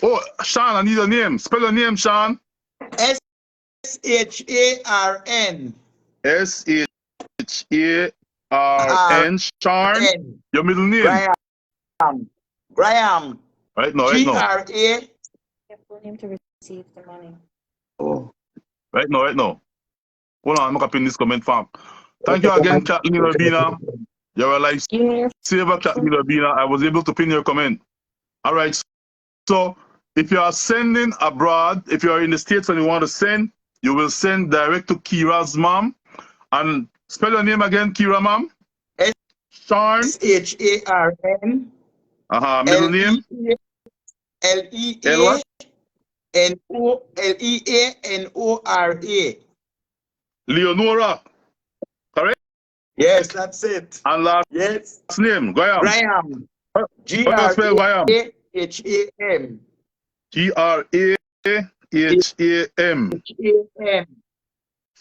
Oh, Sean, I need your name. Spell your name, Sean. SHARN. SHARN. Sean. Your middle name. Graham. Right now. GRA. For him to receive the money. Oh. Right now. Hold on, I'm going to pin this comment farm. Thank you again, Kathleen Urbina. You're a lifesaver, Kathleen Urbina. I was able to pin your comment. All right. So if you are sending abroad, if you are in the States and you want to send, you will send direct to Kira's mom. And spell your name again, Kira mom. SHARN. SHARN. Middle name. LEANORA. Leonora. Correct? Yes, that's it. And last name, Graham. Graham. Graham. GRAHAM.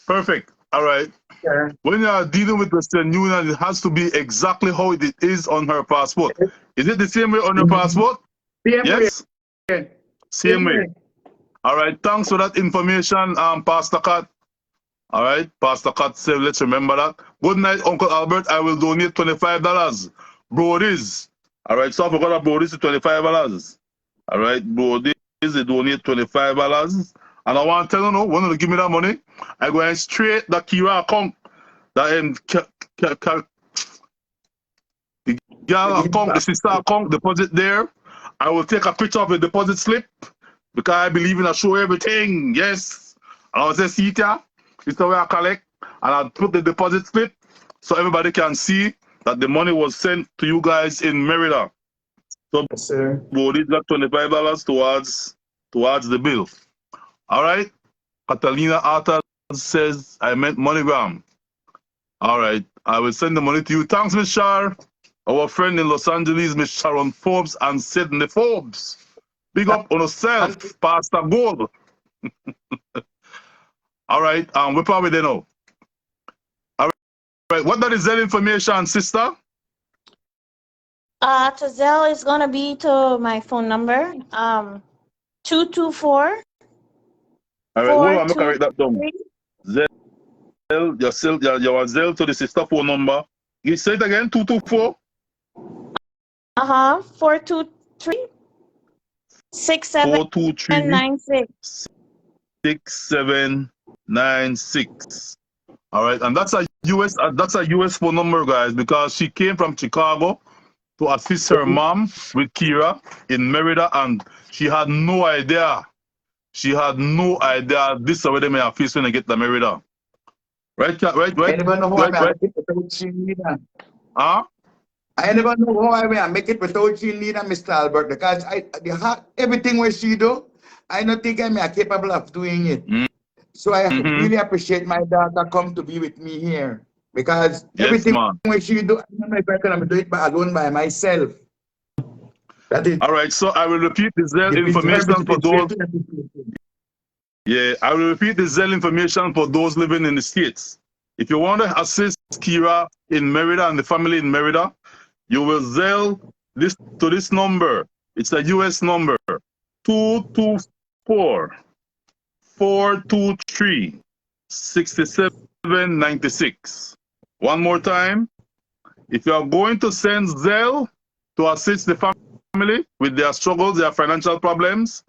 Perfect. All right. Yeah. When you are dealing with Western Union, it has to be exactly how it is on her passport. Is it the same way on your passport? Yes? Same way. All right. Thanks for that information, Pastor Kat. All right. Pastor Kat said, let's remember that. Good night, Uncle Albert. I will donate $25. Brodies. All right. So I forgot about Brodies to $25. All right. Brodies, they donate $25. And I want to tell you, when you give me that money, I go and straight the Kira account. The girl account, the sister account, deposit there. I will take a picture of the deposit slip because I believe in I show everything. Yes. And I will say, see it here. This is the way I collect. And I'll put the deposit slip so everybody can see that the money was sent to you guys in Merida. So, Yes, sir. Brody got $25 towards towards the bill. All right. Catalina Arta says, I meant Moneygram. All right. I will send the money to you. Thanks, Miss Shar. Our friend in Los Angeles, Miss Sharon Forbes and Sydney Forbes. Big up on yourself, Pastor Gold. All right. We're probably there now. All right. What that is that information, sister? To Zelle is gonna be to my phone number. 224. All right. Hold on, I'm gonna write that down. Zelle, your Zelle to the sister phone number. You say it again, 224? 423 6796. 6796. All right, and that's a US phone number, guys, because she came from Chicago to assist her mom with Kera in Merida, and she had no idea. She had no idea this is already may have faced when I get to Merida. Right? I never know how I make it without she neither. Huh? I never know how I make it without she neither, Mr. Albert, because everything what she do, I don't think I'm capable of doing it. So I really appreciate my daughter come to be with me here, because everything what she do, I don't know if I can do it alone by myself. That is. All right, so I will repeat the Zelle information for those. Yeah, I will repeat the Zelle information for those living in the States. If you want to assist Kera in Merida and the family in Merida, you will Zelle this to this number. It's a US number, 224-423-6796. One more time. If you are going to send Zelle to assist the family with their struggles, their financial problems,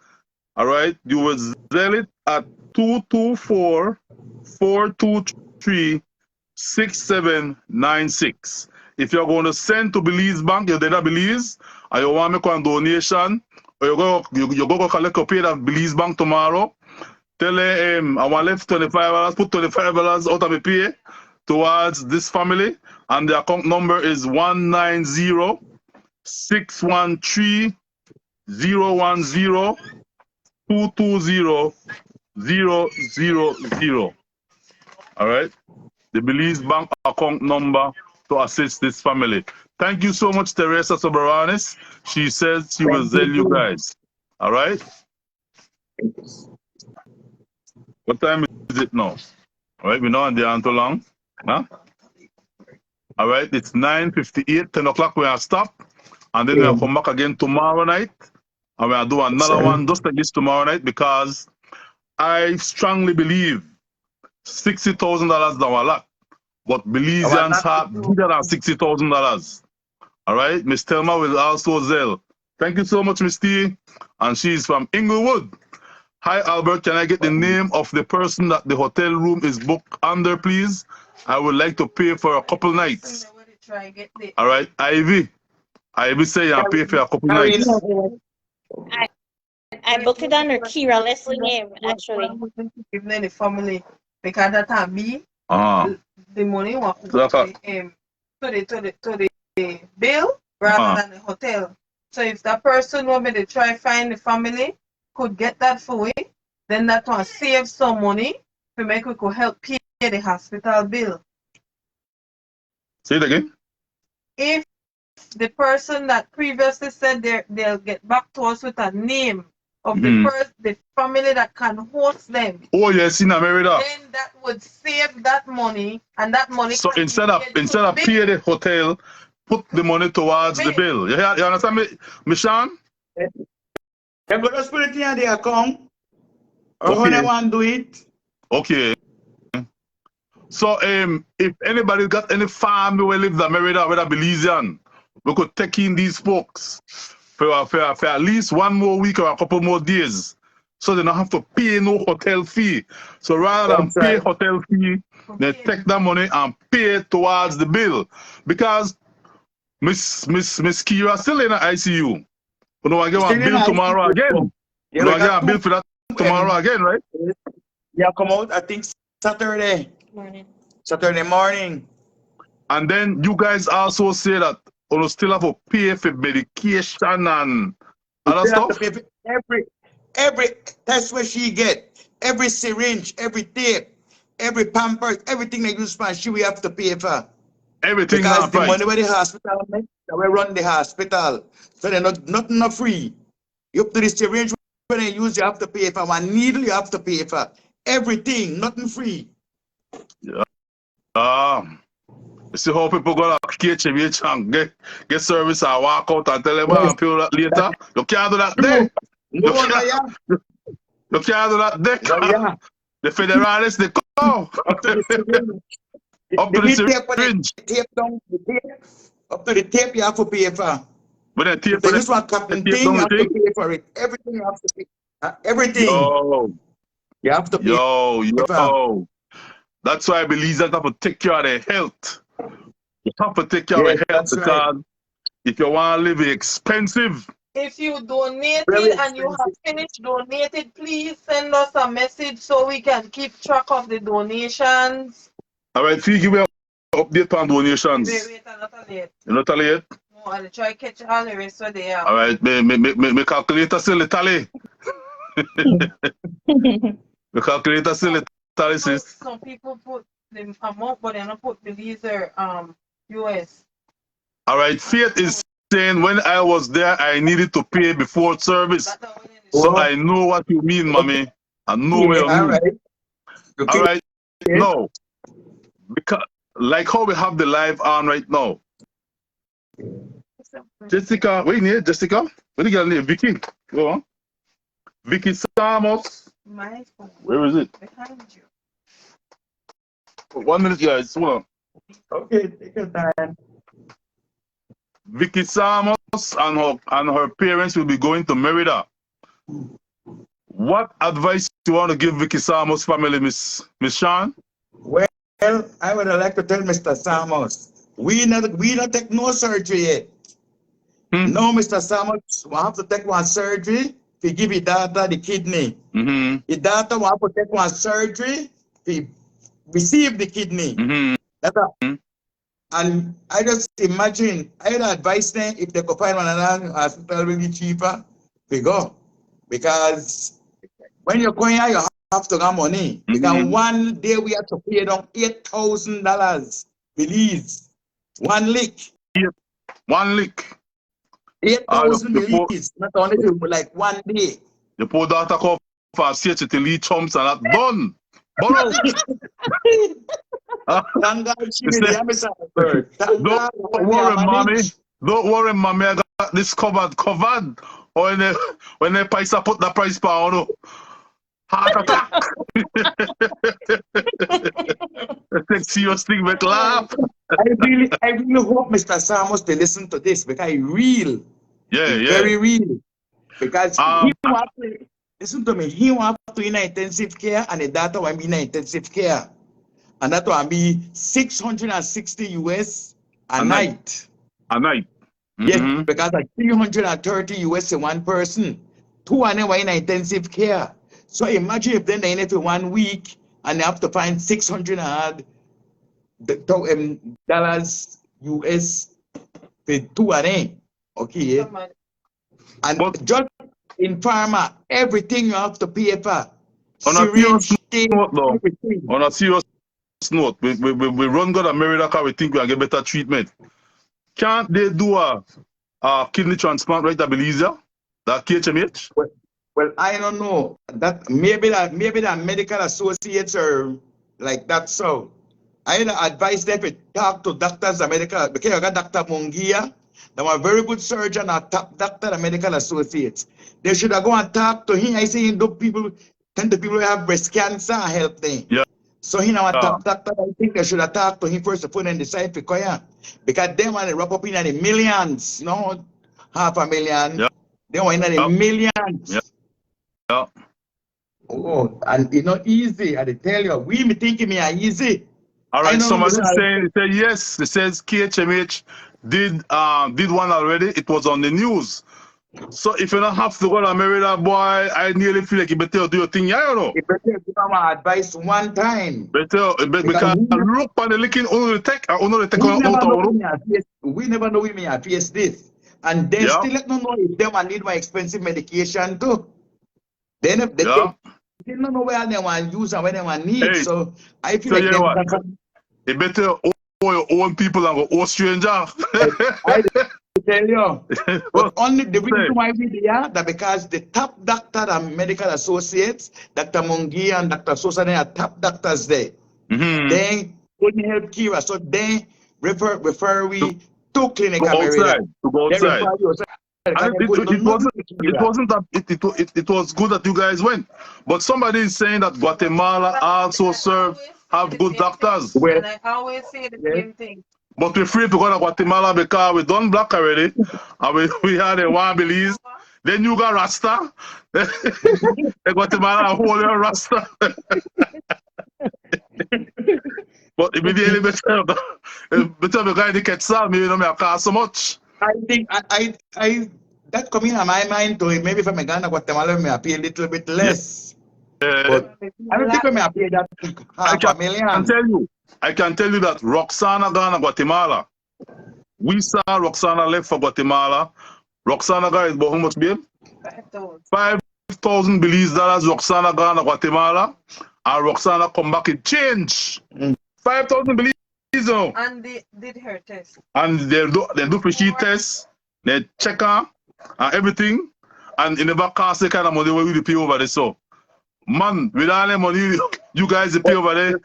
all right, you will Zelle it at 224-423-6796. If you're going to send to Belize Bank, your data Belize, and you want to make a donation, or you go collect a pay at Belize Bank tomorrow, tell them I want left $25, put $25 out of the pay towards this family, and the account number is 190-613-010-220-000. All right, the Belize Bank account number to assist this family. Thank you so much, Teresa Soberanis. She says she will tell you guys. All right. What time is it now? All right, we're not on the too long. Huh? All right, it's 9:58, 10 o'clock we are stop. And then we'll come back again tomorrow night. And we'll do another one just like this tomorrow night, because I strongly believe $60,000 now a lot. But Belizeans have bigger than $60,000. All right, Miss Thelma will also Zelle. Thank you so much, Miss T. And she's from Inglewood. Hi, Albert. Can I get the name of the person that the hotel room is booked under, please? I would like to pay for a couple nights. All right, Ivy. Ivy say I'll pay for a couple nights. I booked it under Kera Leslie name, actually. Give them the family, because that time me. The money was to the bill rather than the hotel. So if that person want me to try find the family, could get that for we, then that one save some money to make we could help pay the hospital bill. Say it again. If the person that previously said they'll get back to us with a name of the family that can host them. Oh yes, in Merida. Then that would save that money, and that money. So instead of pay the hotel, put the money towards the bill. You understand me, Mishan? I'm going to put it in the account. Or how they want to do it. Okay. So if anybody got any family who lives in Merida, whether Belizean, we could take in these folks for at least one more week or a couple more days, so they don't have to pay no hotel fee. So rather than pay hotel fee, they take that money and pay towards the bill. Because Miss Kera still in the ICU. You know, I get one bill tomorrow again. You know, I get a bill for that tomorrow again, right? Yeah, come out, I think Saturday morning. And then you guys also say that you still have to pay for medication and other stuff? Every test where she get, every syringe, every tape, every pampers, everything they use for she we have to pay for. Everything Because not the price. money where the hospital make, we run the hospital. So they're nothing not free. You up to the syringe when they use, you have to pay for. One needle, you have to pay for. Everything, nothing free. You see how people go to KHMH and get service and walk out and tell them and pay that later? You can't do that there. No, no, yeah. You can't do that there. No, yeah. The federalists, they come. Up to the syringe. Up to the syringe. Tape down the tape. Up to the tape, you have to pay for. But then tape, If they just want cotton thing, you have to pay for it. Everything you have to pay. Everything. Yo. You have to pay. Yo. That's why I believe that have to take care of their health. You have to take care of your health because if you want to live, it's expensive. If you donated and you have finished donated, please send us a message so we can keep track of the donations. All right, Fee, give me an update on donations. Wait, I'm not late. You're not tally yet? No, I'll try to catch all the rest of the year. All right, my calculator still the tally. The calculator still the tally, sis. Some people put the amount, but they don't put the laser US. All right, Faith is saying when I was there, I needed to pay before service. So I know what you mean, mommy. I know what you mean. All right. No. Because like how we have the live on right now. Jessica, wait here, Jessica. What do you got name? Vicky. Go on. Vicky Samos. My phone. Where is it? Behind you. 1 minute, guys. Hold on. Okay, take your time. Vicky Samos and her parents will be going to MERIDA. What advice do you want to give Vicky Samos' family, Miss SHARN? Well, I would like to tell Mr. Samos, we not take no surgery yet. No, Mr. Samos, we have to take one surgery to give your daughter the kidney. Your daughter will have to take one surgery to receive the kidney. That's all. And I just imagine, I'd advise them if they could find one another hospital will be cheaper, they go. Because when you're going out, you have to have money. Because one day we have to pay down $8,000. Belize. One lick. One lick. 8,000 Belize. Not only like one day. The poor daughter come for a search to lead chumps and that done. Borrow. Thank God she did the episode first. Don't worry, mommy. Don't worry, mommy. I got this covered. Or when the price I put the price pound, heart attack. Take serious thing, but laugh. I really hope Mr. Samos to listen to this because it's real. Yeah. Very real. Because he want to, listen to me, he want to be in intensive care and the daughter want to be in intensive care. And that will be 660 US a night. A night. Yes, because like 330 US in one person. 2 and then were in intensive care. So imagine if then they in it for 1 week and they have to find 600 dollars US for 2 and then. Okay. And just in pharma, everything you have to pay for. On a serious note, we run good at MERIDA because we think we can get better treatment. Can't they do a kidney transplant right at Belize? That KHMH? Well, I don't know. That maybe the medical associates are like that. So I advise them to talk to doctors and medical because I got Dr. Mungia. They are a very good surgeon and top doctor and medical associates. They should have go and talk to him. I say people who have breast cancer and help them. Yeah. So he now a top doctor. I think they should have talked to him first to put in the side for Koya. Because they want to wrap up in the millions, no, $500,000. Yeah. They want in the millions. Yeah. Oh, and it's not easy. I tell you, we me thinking me are easy. All right, somebody saying, it said yes. It says KHMH did one already. It was on the news. So if you don't have to go to MERIDA, boy, I nearly feel like you better do your thing, yeah, you know. You better give my advice one time. Because look on the licking only the tech, only the tech we never know we may face this. And they still let me know if they want need my expensive medication too. Then if they Yeah. don't know where they want to use and where they want to need. Hey, So I feel so like you know what? It better owe your own people and go owe stranger. I tell you. But only the Say. reason why we there that because the top doctor and medical associates, Dr. Mungi and Dr. Sosa, they are top doctors there. They couldn't help Kera, so they refer we to Clinic Go America. outside. To go They outside. refer you outside. And it was good that you guys went. But somebody is saying that Guatemala also have good doctors. Well, And I always say the same thing. But we're free to go to Guatemala because we done black already. And we had a one Belize. Then you got Rasta. Guatemala hold your Rasta. But immediately better the guy that gets out, maybe don't cost so much. I think I that come in my mind to maybe if I'm a Ghana, Guatemala, may pay a little bit less. But I don't think I may pay that half a million. I can tell you that Roxana Ghana, Guatemala. We saw Roxana left for Guatemala. Roxana Ghana is about how much, babe? 5,000 Belize dollars. Roxana Ghana, Guatemala. And Roxana come back in change. 5,000 Belize. And they did her test. And they do fishy tests, they check her and everything, and it never cost the kind of money where we pay over there. So, man, with all the money you guys pay over there.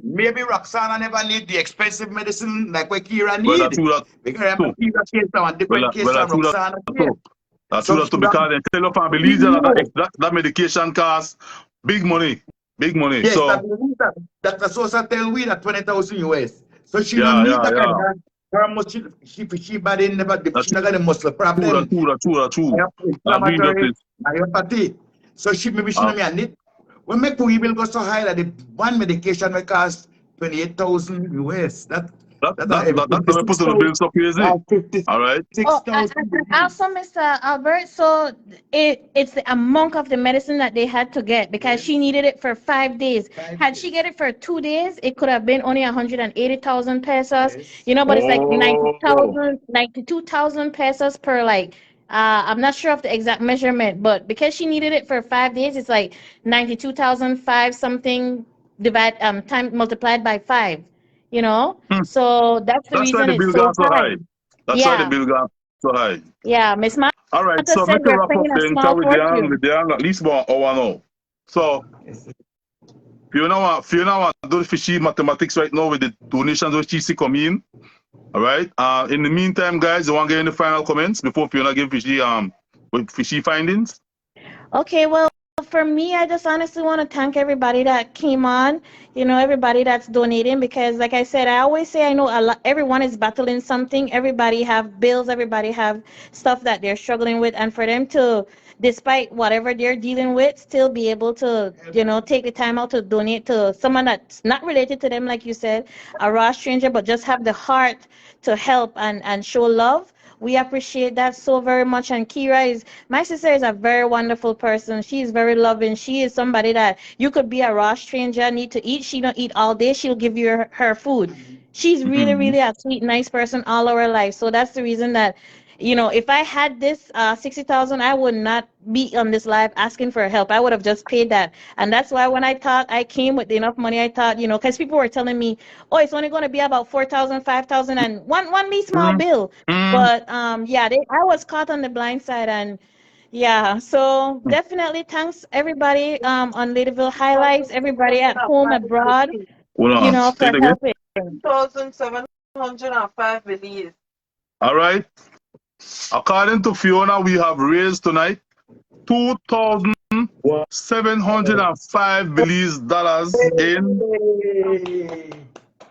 Maybe Roxana never need the expensive medicine like what Kera need. Well, that's true. Because Kera case and different case from Roxana. That's true because they tell up and believe that medication costs big money. Big money. Yes, so Dr. Sosa tell we that 20,000 US. So she don't need that kind of her muscle. She body never she not got a muscle problem. True. Myopathy. So she maybe she don't need. When make we will go so high that the one medication will cost 28,000 US. That's put the bill so crazy. All right. Also, Mr. Albert, so it's the amount of the medicine that they had to get because she needed it for 5 days. Had she get it for 2 days, it could have been only 180,000 pesos, you know, but it's like 92,000 pesos per like, I'm not sure of the exact measurement, but because she needed it for 5 days, it's like 92,005 something time multiplied by 5. You know, so that's the reason it's so high. That's why the bill got so high. Yeah, Miss Martha. All right, so make a wrap up then. We're down at least about hour now. So, Fiona want to do the fishy mathematics right now with the donations which she see come in. All right. In the meantime, guys, you want to get any final comments before Fiona give fishy with fishy findings? Okay, well. For me, I just honestly want to thank everybody that came on, you know, everybody that's donating, because like I said, I always say I know everyone is battling something. Everybody have bills, everybody have stuff that they're struggling with, and for them to, despite whatever they're dealing with, still be able to, you know, take the time out to donate to someone that's not related to them, like you said, a raw stranger, but just have the heart to help and show love. We appreciate that so very much. And my sister is a very wonderful person. She is very loving. She is somebody that you could be a raw stranger, need to eat. She don't eat all day. She'll give you her food. She's really, really a sweet, nice person all of her life. So that's the reason that, you know, if I had this 60,000, I would not be on this live asking for help. I would have just paid that. And that's why when I thought I came with enough money, I thought, you know, because people were telling me, oh, it's only going to be about 4,000, 5,000 and one me small bill. But yeah, I was caught on the blind side. And yeah, so definitely thanks everybody on Ladyville Highlights, everybody at home, abroad, you know, for helping. 2,705 Belize. All right. According to Fiona, we have raised tonight 2,705 Belize dollars in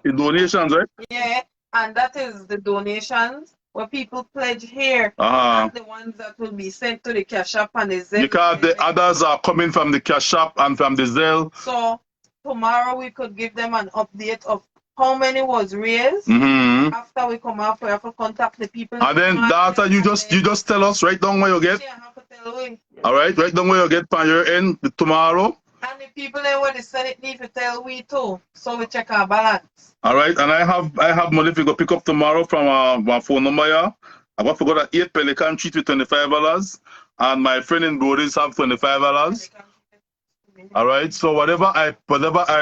donations, right? Yeah, and that is the donations where people pledge here. And the ones that will be sent to the Cash App and the ZELLE. Because the others are coming from the Cash App and from the ZELLE. So tomorrow we could give them an update of how many was raised. After we come out, we have to contact the people. And then data, you just tell us right down where you get. Yeah, I have to tell we. All right, right down where you get on your end tomorrow. And the people there where they send it need to tell we too, so we check our balance. All right, and I have money if you go pick up tomorrow from my phone number here. I got to go to 8 Pelican Street with $25. and my friend in Brodis have $25. All right. So whatever I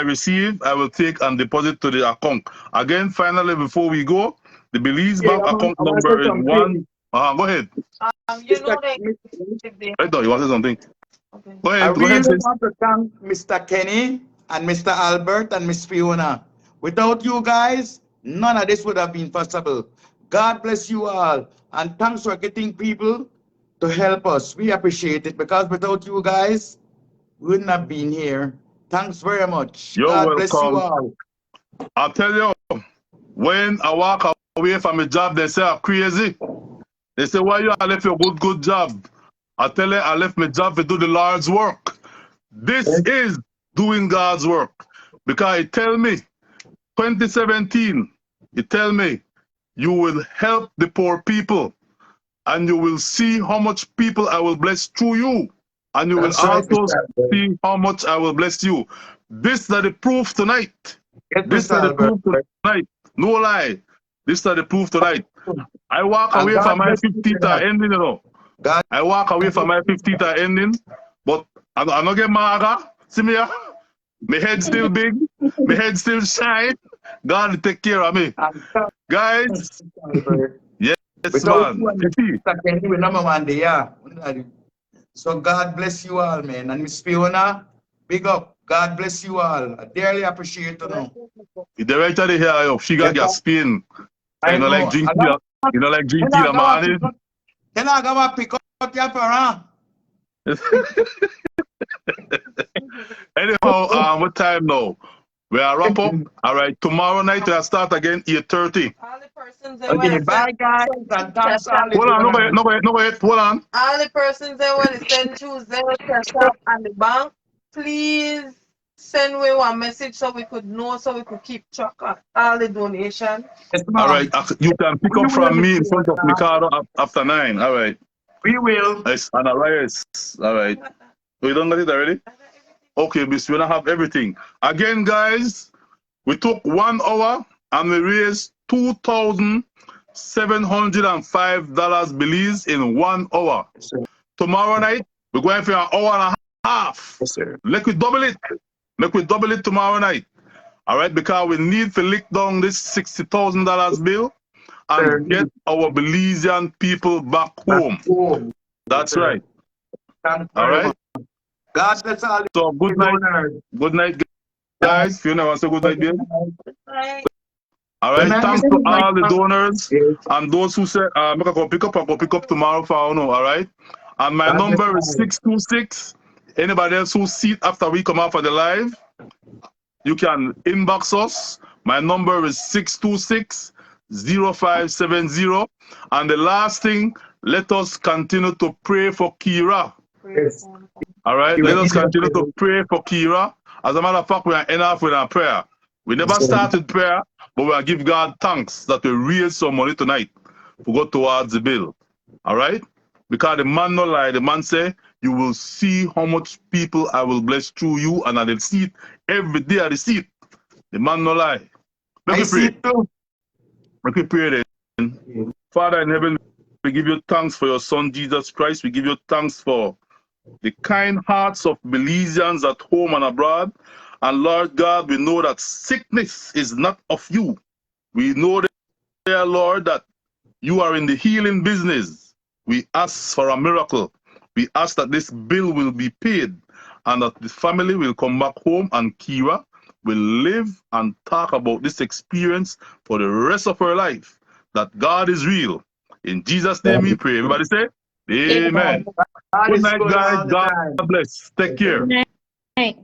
receive, I will take and deposit to the account. Again, finally, before we go, the Belize Bank account number is one. Go ahead. You know that I thought you wanted something. okay. Go I ahead. Go really ahead. want to thank Mr. Kenny and Mr. Albert and Miss Fiona. Without you guys, none of this would have been possible. God bless you all, and thanks for getting people to help us. We appreciate it, because without you guys, we wouldn't have been here. Thanks very much. You're God bless you welcome. all. I'll tell you, when I walk away from a job, they say I'm crazy. They say, why you left your good job? I tell you, I left my job to do the Lord's work. This is doing God's work. Because it tell me, 2017, it tell me, you will help the poor people, and you will see how much people I will bless through you. And you That's will right, also Mr. Albert. see how much I will bless you. This is the proof tonight. Yes, This is Mr. the Albert. proof tonight. No lie. This is the proof tonight. I walk And away God from my bless you 50th tonight. ending, you know. God I walk away from my 50th ending, but I don't get mad. See me here? My head still big. My head still shine. God take care of me. and Guys, thanks, Mr. Albert. yes, Without you man. and You see? Mr. Kenny, we number one day, yeah. So God bless you all, man. And Miss Fiona, big up. God bless you all. I dearly appreciate you know. The director they hear you. She got Yes, spin. I You know, like know. drink tea. You know, like drink tea in the morning. Can I go and pick up your parent? Anyhow, what time now? We are wrap up. All right, tomorrow night we'll start again 8:30. All the persons that Okay, want to bye guys. And thanks all the Hold on, donors. no wait, hold on. all the persons that want to send through Zelle, Cash App, and the bank, please send me one message so we could know, so we could keep track of all the donations. Yes, All ma'am. right, you can pick We up from will, me in Miss front of Fiona. Mikado after 9. All right. We will. Yes, and Elias. All right. We don't get it already? Okay, Miss, we don't have everything. Again, guys, we took 1 hour and we raised $2,705 Belize in 1 hour. Yes, sir. Tomorrow night, we're going for an hour and a half. Yes, sir. Let we double it. Let we double it tomorrow night. All right, because we need to lick down this $60,000 bill and Sir. get our Belizean people back home. Home. That's Sir. right. Thanks All very right. much. God bless all So the good night. donors. Good night, guys. Fiona wants to good night, babe. Right. All right. Good night, Thanks Mr. to all the Mike. donors Yes. and those who said, I go pick up tomorrow for all. All right. And my God bless number is all. 626. Anybody else who see it after we come out for the live, you can inbox us. My number is 626-0570. And the last thing, let us continue to pray for Kera. Yes. All right, You let will us need continue to to pray for Kera. As a matter of fact, we are enough with our prayer. We never Yes, sir. started prayer, but we are give God thanks that we raise some money tonight to go towards the bill. All right? Because the man no lie, the man say, you will see how much people I will bless through you, and I will see it every day I see it. The man no lie. Let I me see pray. it too. Let me pray then. Father in heaven, we give you thanks for your son Jesus Christ. We give you thanks for the kind hearts of Belizeans at home and abroad. And Lord God, we know that sickness is not of you. We know, dear Lord, that you are in the healing business. We ask for a miracle. We ask that this bill will be paid and that the family will come back home and Kera will live and talk about this experience for the rest of her life. That God is real. In Jesus' name we pray. Everybody say, Amen. God Good is night, good guys. all the God time. bless. Take care. Right.